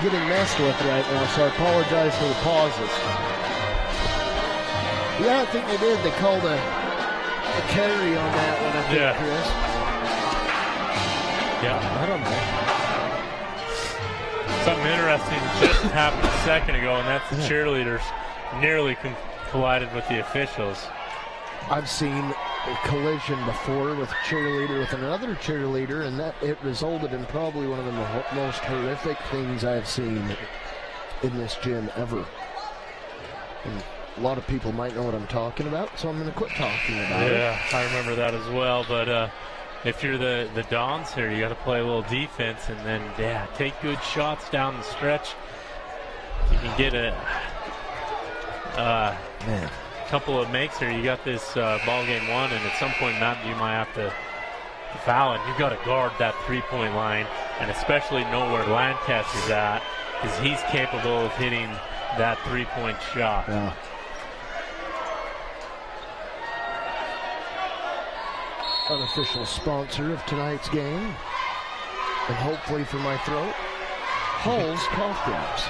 Speaker 2: getting messed with right now, so I apologize for the pauses. Yeah, I think they did. They called a carry on that one, I think, Chris.
Speaker 3: Yeah.
Speaker 2: I don't know.
Speaker 3: Something interesting just happened a second ago, and that's the cheerleaders nearly collided with the officials.
Speaker 2: I've seen a collision before with a cheerleader with another cheerleader, and that it resulted in probably one of the most horrific things I've seen in this gym ever. And a lot of people might know what I'm talking about, so I'm going to quit talking about it.
Speaker 3: Yeah, I remember that as well, but if you're the Dons here, you got to play a little defense and then, take good shots down the stretch. You can get a couple of makes here. You got this ball game won, and at some point, Mountain View might have to foul, and you got to guard that 3-point line, and especially know where Lancaster's at, because he's capable of hitting that 3-point shot.
Speaker 2: Yeah. Unofficial sponsor of tonight's game, and hopefully for my throat, Hull's cough drops.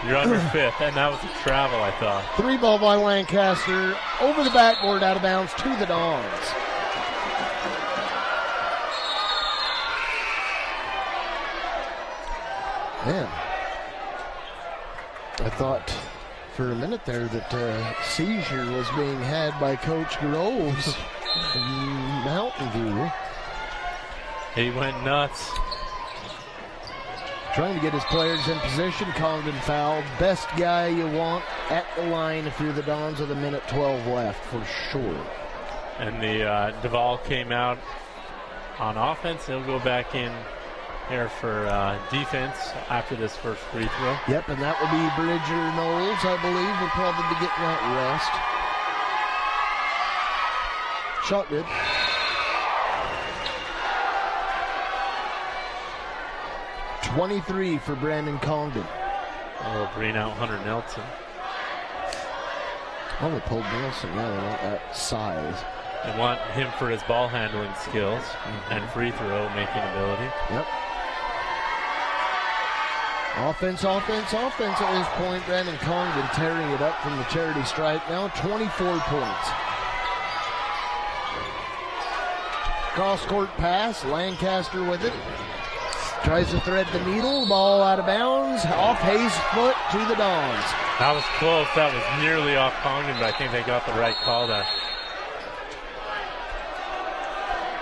Speaker 3: You're under 5th, and that was a travel, I thought.
Speaker 2: 3-ball by Lancaster, over the backboard, out of bounds to the Dons. Man, I thought for a minute there that seizure was being had by Coach Groves in Mountain View.
Speaker 3: He went nuts.
Speaker 2: Trying to get his players in position. Congdon fouled. Best guy you want at the line if you're the Dons with 1:12 left, for sure.
Speaker 3: And the Duval came out on offense. He'll go back in here for defense after this first free throw.
Speaker 2: Yep, and that will be Bridger Knowles, I believe, will probably be getting that rest. Shot good. .23 for Brandon Congdon.
Speaker 3: Oh, bring out Hunter Nelson.
Speaker 2: Oh, they pulled Nelson. Yeah, they want that size.
Speaker 3: They want him for his ball handling skills and free throw making ability.
Speaker 2: Yep. Offense at this point. Brandon Congdon tearing it up from the charity stripe now. 24 points. Cross-court pass. Lancaster with it. Tries to thread the needle. Ball out of bounds. Off Hayes' foot to the Dons.
Speaker 3: That was close. That was nearly off Congdon, but I think they got the right call there.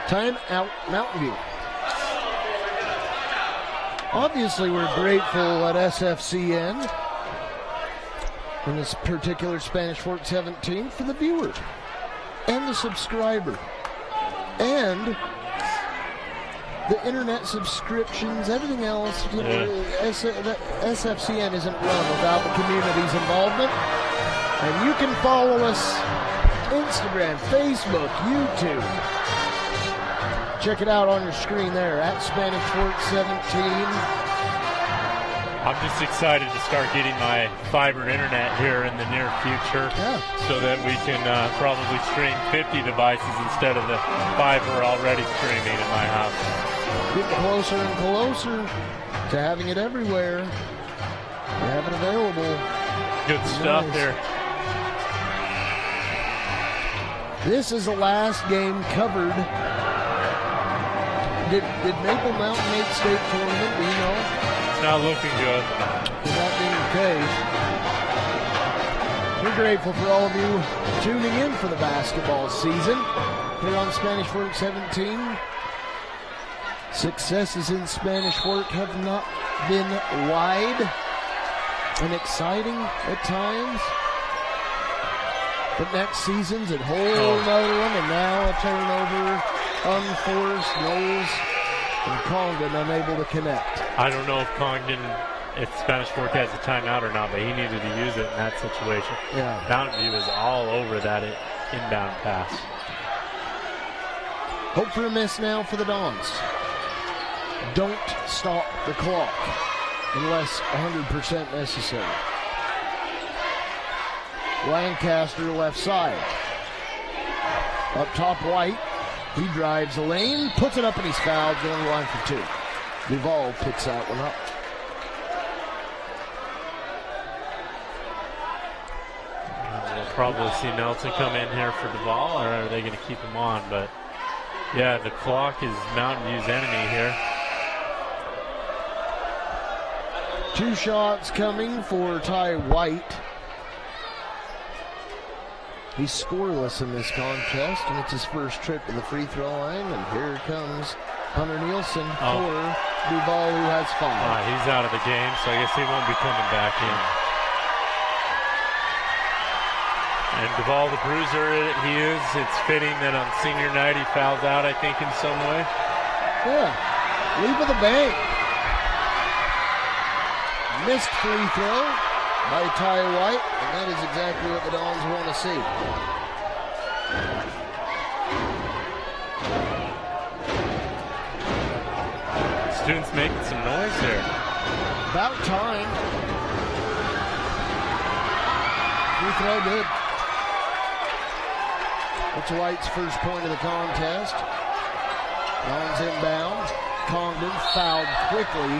Speaker 2: Time out, Mountain View. Obviously, we're grateful at SFCN, in this particular Spanish Fork 17, for the viewer and the subscriber and the internet subscriptions, everything else, you know, SFCN isn't run without the community's involvement. And you can follow us Instagram, Facebook, YouTube. Check it out on your screen there at Spanish Fork 17.
Speaker 3: I'm just excited to start getting my fiber internet here in the near future, so that we can probably stream 50 devices instead of the 5 we're already streaming in my house.
Speaker 2: Getting closer and closer to having it everywhere. You have it available.
Speaker 3: Good stuff here.
Speaker 2: This is the last game covered. Did Maple Mountain make state tournament? Do you know?
Speaker 3: Not looking good.
Speaker 2: That being the case, we're grateful for all of you tuning in for the basketball season here on Spanish Fork 17. Successes in Spanish Fork have not been wide and exciting at times. But next season's a whole another one, and now a turnover, unforced, Knowles and Congdon unable to connect.
Speaker 3: I don't know if Spanish Fork has a timeout or not, but he needed to use it in that situation.
Speaker 2: Yeah.
Speaker 3: Mountain View is all over that inbound pass.
Speaker 2: Hope for a miss now for the Dons. Don't stop the clock unless 100% necessary. Lancaster left side. Up top, White. He drives the lane, puts it up, and he's fouled, going to the line for 2. Duval picks that one up.
Speaker 3: We'll probably see Nelson come in here for Duval, or are they going to keep him on? But yeah, the clock is Mountain View's enemy here.
Speaker 2: 2 shots coming for Ty White. He's scoreless in this contest, and it's his first trip to the free throw line. And here comes Hunter Nielsen for Duval, who has 5.
Speaker 3: He's out of the game, so I guess he won't be coming back in. And Duval, the bruiser he is, it's fitting that on senior night he fouls out, I think, in some way.
Speaker 2: Yeah, leave of the bank. Missed free throw by Ty White, and that is exactly what the Dons want to see.
Speaker 3: Students making some noise here.
Speaker 2: About time. Free throw good. It's White's first point of the contest. Dons inbound. Congdon fouled quickly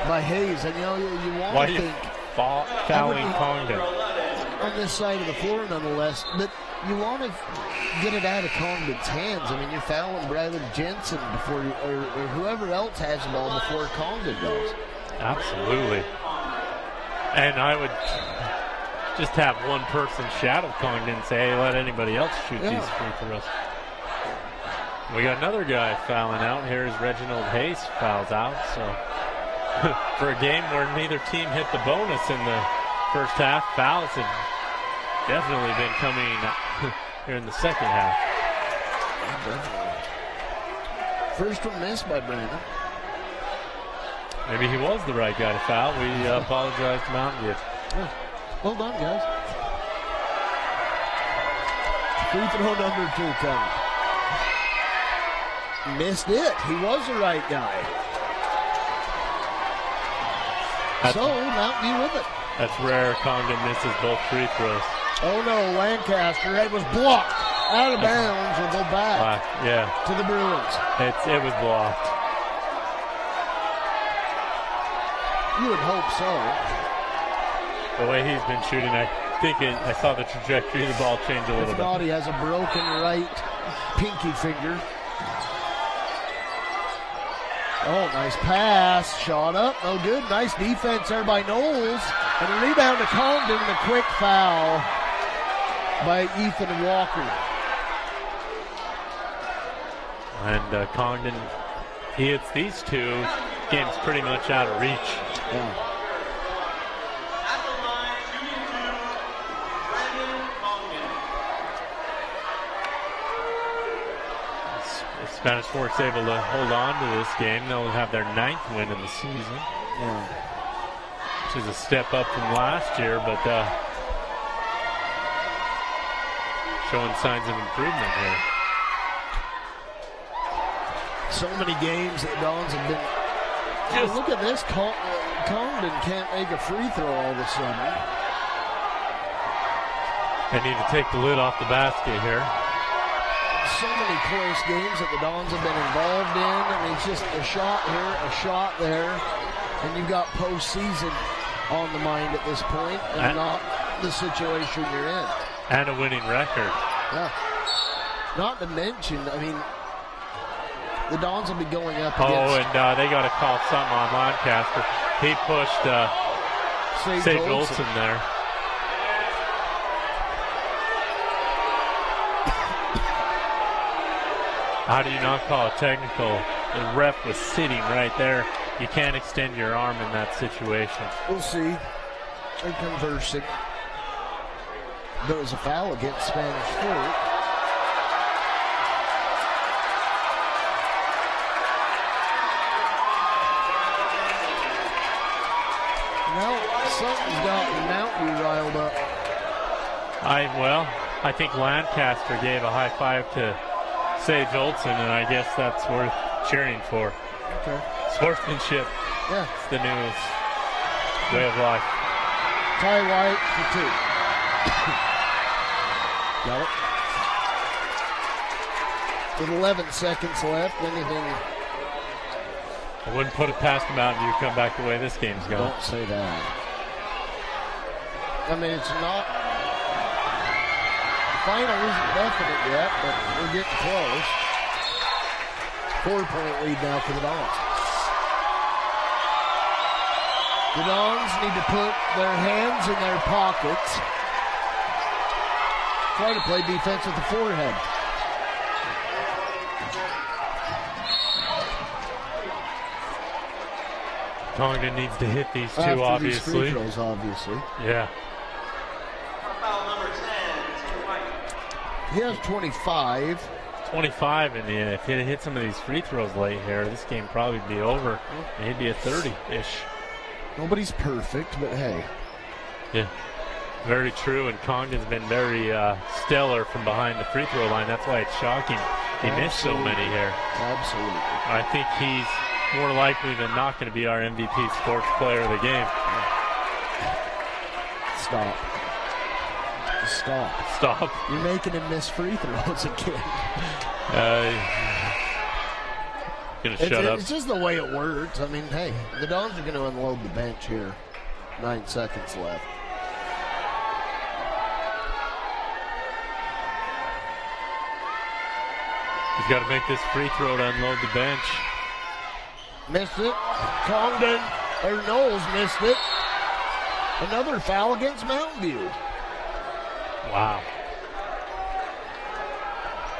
Speaker 2: by Hayes, and you want to think
Speaker 3: fouling Congdon
Speaker 2: on this side of the floor, nonetheless. But you want to get it out of Congdon's hands. I mean, you're fouling Bradley Jensen before, or whoever else has the ball before Congdon does.
Speaker 3: Absolutely. And I would just have one person shadow Congdon and say, hey, let anybody else shoot these free throws. We got another guy fouling out. Here's Reginald Hayes fouls out. So for a game where neither team hit the bonus in the first half, fouls have definitely been coming here in the second half.
Speaker 2: First one missed by Brandon.
Speaker 3: Maybe he was the right guy to foul. We apologize to Mountain View.
Speaker 2: Well done, guys. Free throw number 2 coming. Missed it. He was the right guy. So, Mountain View with it.
Speaker 3: That's rare. Congdon misses both free throws.
Speaker 2: Oh, no. Lancaster. It was blocked. Out of bounds. Will go back to the Bruins.
Speaker 3: It was blocked.
Speaker 2: You would hope so.
Speaker 3: The way he's been shooting, I saw the trajectory of the ball change a little bit.
Speaker 2: If not, he has a broken right pinky finger. Oh, nice pass. Shot up. No good. Nice defense there by Knowles. And a rebound to Congdon and a quick foul by Ethan Walker.
Speaker 3: And Congdon, he hits these two. Game's pretty much out of reach.
Speaker 2: Yeah.
Speaker 3: Spanish Fork's able to hold on to this game. They'll have their 9th win in the season.
Speaker 2: Yeah.
Speaker 3: Which is a step up from last year, but showing signs of improvement here.
Speaker 2: So many games that the Dons have been. Oh, look at this. Congdon can't make a free throw all of a sudden.
Speaker 3: They need to take the lid off the basket here.
Speaker 2: So many close games that the Dons have been involved in. I mean, it's just a shot here, a shot there, and you've got postseason on the mind at this point, and not the situation you're in.
Speaker 3: And a winning record.
Speaker 2: Yeah. Not to mention, I mean, the Dons will be going up against.
Speaker 3: Oh, and they got to call something on Lancaster. He pushed Sage Olsen there. How do you not call a technical? The ref was sitting right there. You can't extend your arm in that situation.
Speaker 2: We'll see. They're conversing. There was a foul against Spanish Fork. Now something's got Mountview riled up.
Speaker 3: I think Lancaster gave a high five to Sage Olsen, and I guess that's worth cheering for.
Speaker 2: Okay.
Speaker 3: Sportsmanship.
Speaker 2: Yeah.
Speaker 3: It's the new way of life.
Speaker 2: Ty White for 2. Got it. With 11 seconds left, anything.
Speaker 3: I wouldn't put it past the Mountain View come back the way this game's going.
Speaker 2: Don't say that. I mean, it's not. Final isn't definite yet, but we're getting close. 4-point lead now for the Dons. The Dons need to put their hands in their pockets. Try to play defense with the forehead.
Speaker 3: Congdon needs to hit these two,
Speaker 2: after
Speaker 3: obviously.
Speaker 2: These free throws, obviously.
Speaker 3: Yeah.
Speaker 2: He has 25.
Speaker 3: 25, and if he'd hit some of these free throws late here, this game would probably be over. Maybe a 30-ish.
Speaker 2: Nobody's perfect, but hey.
Speaker 3: Yeah, very true, and Congdon's been very stellar from behind the free throw line. That's why it's shocking he missed so many here.
Speaker 2: Absolutely.
Speaker 3: I think he's more likely than not going to be our MVP sports player of the game.
Speaker 2: Stop. Stop.
Speaker 3: Stop.
Speaker 2: You're making him miss free throws again.
Speaker 3: Gonna shut up.
Speaker 2: It's just the way it works. I mean, hey, the Dons are going to unload the bench here. 9 seconds left.
Speaker 3: He's got to make this free throw to unload the bench.
Speaker 2: Missed it. Congdon, or Knowles missed it. Another foul against Mountain View.
Speaker 3: Wow.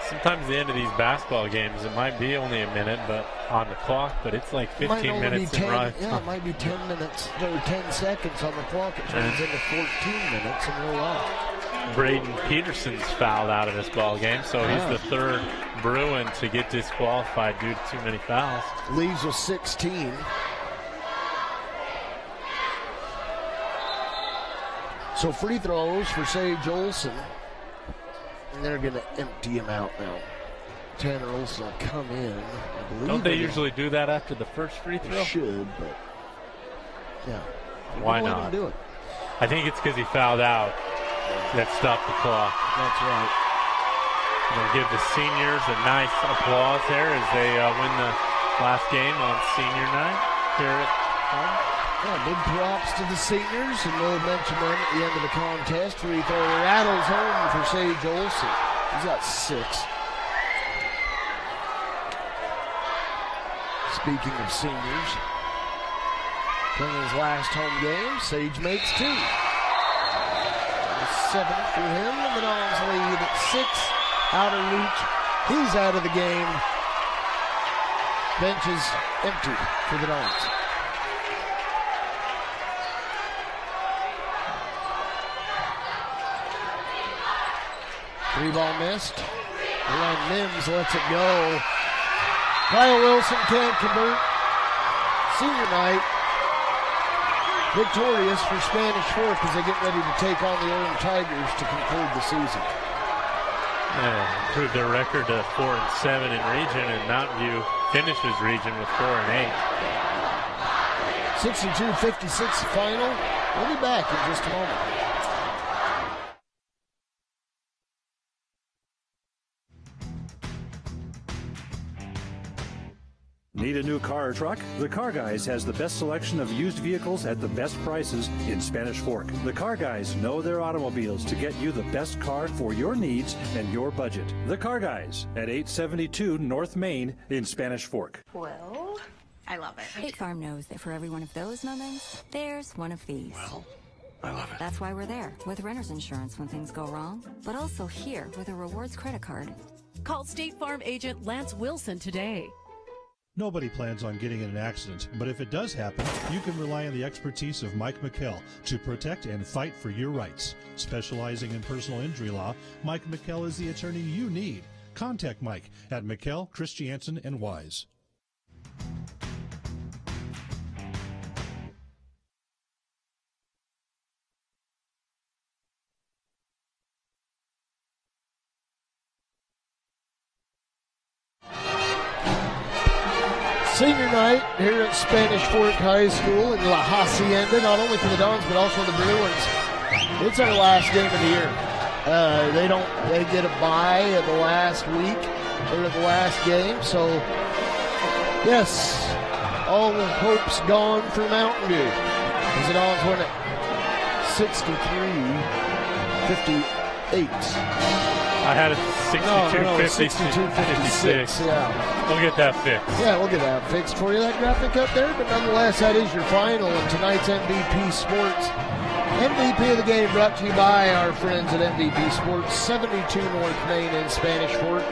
Speaker 3: Sometimes at the end of these basketball games, it might be only a minute but on the clock, but it's like 15 minutes in right.
Speaker 2: Yeah, it might be 10 minutes, or 10 seconds on the clock. It turns into 14 minutes in real life.
Speaker 3: Braden Peterson's fouled out of this ball game, so he's the third Bruin to get disqualified due to too many fouls.
Speaker 2: Leaves with 16. So free throws for Sage Olsen. And they're going to empty him out now. Tanner Olsen will come in. I believe
Speaker 3: Don't they usually do that after the first free throw?
Speaker 2: They should, but yeah.
Speaker 3: Why
Speaker 2: Let
Speaker 3: not?
Speaker 2: him do it.
Speaker 3: I think it's because he fouled out that stopped the clock.
Speaker 2: That's right.
Speaker 3: We'll give the seniors a nice applause there as they win the last game on senior night here at home.
Speaker 2: Yeah, big props to the seniors, and we'll mention them at the end of the contest. Free throw rattles home for Sage Olsen. He's got 6. Speaking of seniors, playing his last home game, Sage makes 2. 7 for him, and the Dons lead at 6. Out of reach. He's out of the game. Bench is empty for the Dons. Three ball missed. Ryan Mims lets it go. Kyle Wilson can't convert. Senior night. Victorious for Spanish Fork as they get ready to take on the Orem Tigers to conclude the season.
Speaker 3: Improved their record to 4-7 in region, and Mountain View finishes region with 4-8.
Speaker 2: 62-56 final. We'll be back in just a moment.
Speaker 5: Need a new car or truck? The Car Guys has the best selection of used vehicles at the best prices in Spanish Fork. The Car Guys know their automobiles to get you the best car for your needs and your budget. The Car Guys at 872 North Main in Spanish Fork.
Speaker 7: Well, I love it.
Speaker 8: State Farm knows that for every one of those moments, there's one of these.
Speaker 9: Well, I love it.
Speaker 8: That's why we're there with renter's insurance when things go wrong, but also here with a rewards credit card.
Speaker 10: Call State Farm agent Lance Wilson today.
Speaker 11: Nobody plans on getting in an accident, but if it does happen, you can rely on the expertise of Mike McKell to protect and fight for your rights. Specializing in personal injury law, Mike McKell is the attorney you need. Contact Mike at McKell, Christiansen, and Wise.
Speaker 2: Senior night here at Spanish Fork High School in La Hacienda, not only for the Dons, but also the Bruins. It's our last game of the year. They get a bye at the last week or at the last game. So, yes, all the hope's gone for Mountain View. As the Dons win it 63-58.
Speaker 3: I had it 62-56.
Speaker 2: Yeah.
Speaker 3: We'll get that fixed.
Speaker 2: Yeah, we'll get that fixed for you, that graphic up there. But nonetheless, that is your final of tonight's MVP Sports. MVP of the game brought to you by our friends at MVP Sports, 72 North Main in Spanish Fork.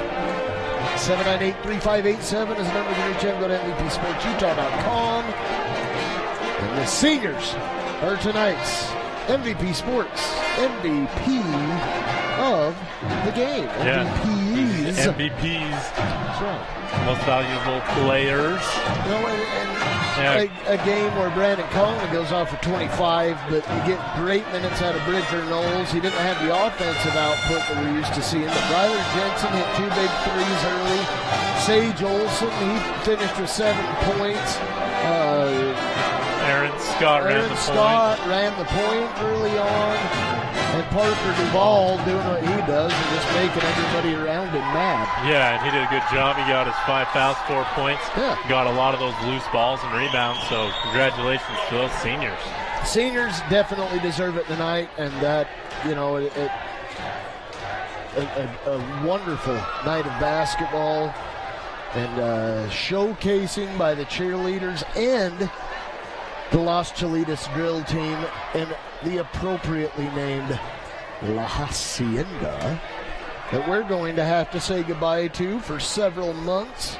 Speaker 2: 798-3587 is the number to reach in. Go to MVPSportsUtah.com. And the seniors are tonight's MVP Sports MVP of the game. MVPs.
Speaker 3: MVPs.
Speaker 2: That's right.
Speaker 3: Most valuable players.
Speaker 2: You know, a game where Brandon Conley goes off for 25, but you get great minutes out of Bridger Knowles. He didn't have the offensive output that we're used to seeing. But Ryler Jensen hit 2 big threes early. Sage Olson, he finished with 7 points.
Speaker 3: Aaron Scott
Speaker 2: ran the point early on. And Parker Duvall doing what he does and just making everybody around him mad.
Speaker 3: Yeah, and he did a good job. He got his 5 fouls, 4 points.
Speaker 2: Yeah.
Speaker 3: Got a lot of those loose balls and rebounds, so congratulations to those seniors.
Speaker 2: Seniors definitely deserve it tonight, and that, you know, a wonderful night of basketball and showcasing by the cheerleaders and the Las Cholitas drill team and the appropriately named La Hacienda that we're going to have to say goodbye to for several months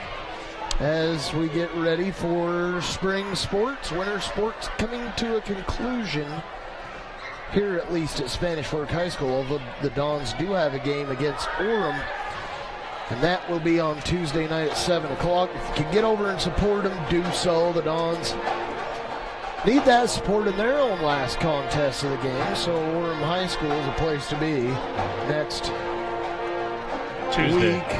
Speaker 2: as we get ready for spring sports, winter sports coming to a conclusion here, at least at Spanish Fork High School, although the Dons do have a game against Orem, and that will be on Tuesday night at 7 o'clock. If you can get over and support them, do so. The Dons need that support in their own last contest of the game, so Orem High School is a place to be next
Speaker 3: Tuesday.
Speaker 2: week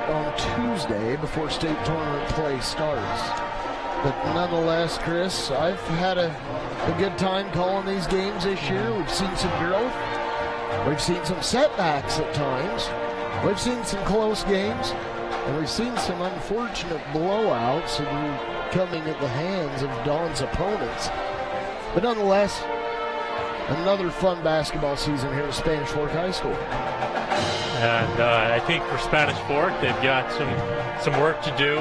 Speaker 2: on Tuesday before state tournament play starts. But nonetheless, Chris, I've had a good time calling these games this year. We've seen some growth. We've seen some setbacks at times. We've seen some close games. And we've seen some unfortunate blowouts coming at the hands of Don's opponents. But nonetheless, another fun basketball season here at Spanish Fork High School.
Speaker 3: And I think for Spanish Fork, they've got some work to do.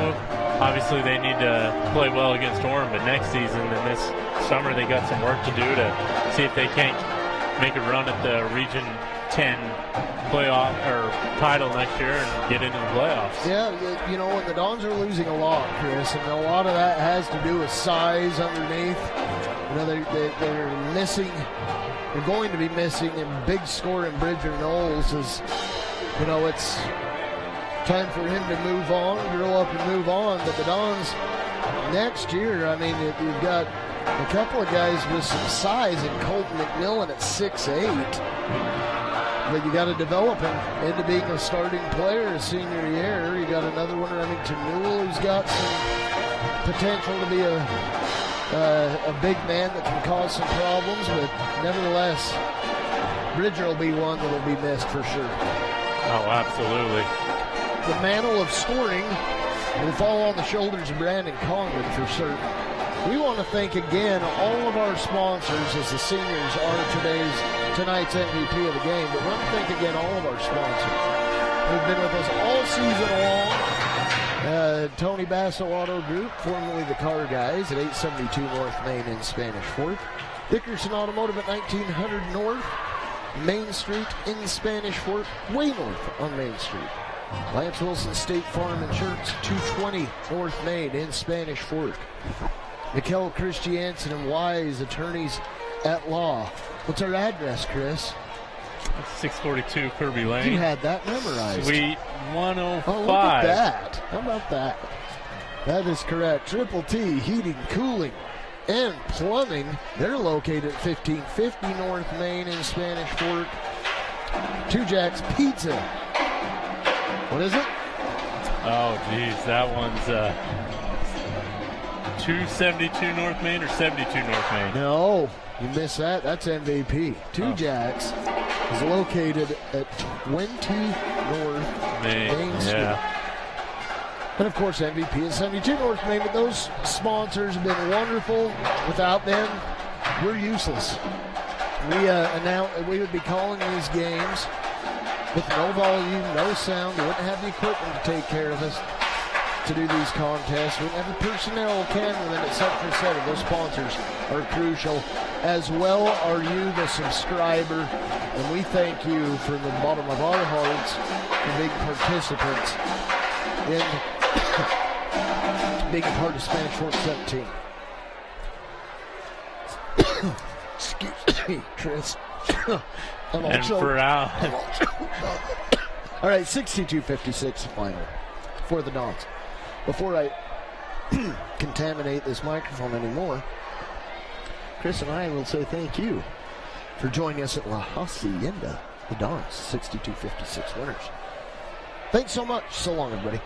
Speaker 3: Obviously, they need to play well against Orem, but next season and this summer, they got some work to do to see if they can't make a run at the Region 10 playoff or title next year and get into the playoffs.
Speaker 2: Yeah, you know, and the Dons are losing a lot, Chris, and a lot of that has to do with size underneath. You know, they're missing. They're going to be missing a big score in Bridger Knowles. As you know, it's time for him to move on, grow up and move on. But the Dons next year, I mean, you've got a couple of guys with some size in Colton McMillan at 6'8". But you got to develop him into being a starting player his senior year. You got another one, Remington Newell, who's got some potential to be a big man that can cause some problems. But nevertheless, Bridger will be one that will be missed for sure.
Speaker 3: Oh, absolutely.
Speaker 2: The mantle of scoring will fall on the shoulders of Brandon Congdon for certain. We want to thank again all of our sponsors as the seniors are tonight's MVP of the game. But we want to thank again all of our sponsors who've been with us all season long. Tony Basso Auto Group, formerly the Car Guys at 872 North Main in Spanish Fort. Dickerson Automotive at 1900 North Main Street in Spanish Fort, way north on Main Street. Lance Wilson State Farm Insurance, 220 North Main in Spanish Fort. Mikkel Christiansen and Wise Attorneys at Law. What's our address, Chris?
Speaker 3: 642 Kirby Lane.
Speaker 2: You had that memorized.
Speaker 3: Suite 105.
Speaker 2: Oh, look at that. How about that? That is correct. Triple T Heating, Cooling, and Plumbing. They're located at 1550 North Main in Spanish Fort. Two Jacks Pizza. What is it?
Speaker 3: Oh, geez. That one's 272 North Main or 72 North Main?
Speaker 2: No, you missed that. That's MVP. Two Jacks is located at 20 North Main Street.
Speaker 3: Yeah.
Speaker 2: And of course, MVP is 72 North Main. But those sponsors have been wonderful. Without them, we're useless. We would be calling these games with no volume, no sound. We wouldn't have the equipment to take care of us to do these contests. We wouldn't have the personnel can them, etc. Those sponsors are crucial. As well are you, the subscriber. And we thank you from the bottom of our hearts for being participants in being a part of Spanish Fort 17. Excuse me, Chris.
Speaker 3: And for Al.
Speaker 2: All right, 62-56 final for the Dons. Before I contaminate this microphone anymore, Chris and I will say thank you for joining us at La Hacienda. The Dons, 62-56 winners. Thanks so much. So long, everybody.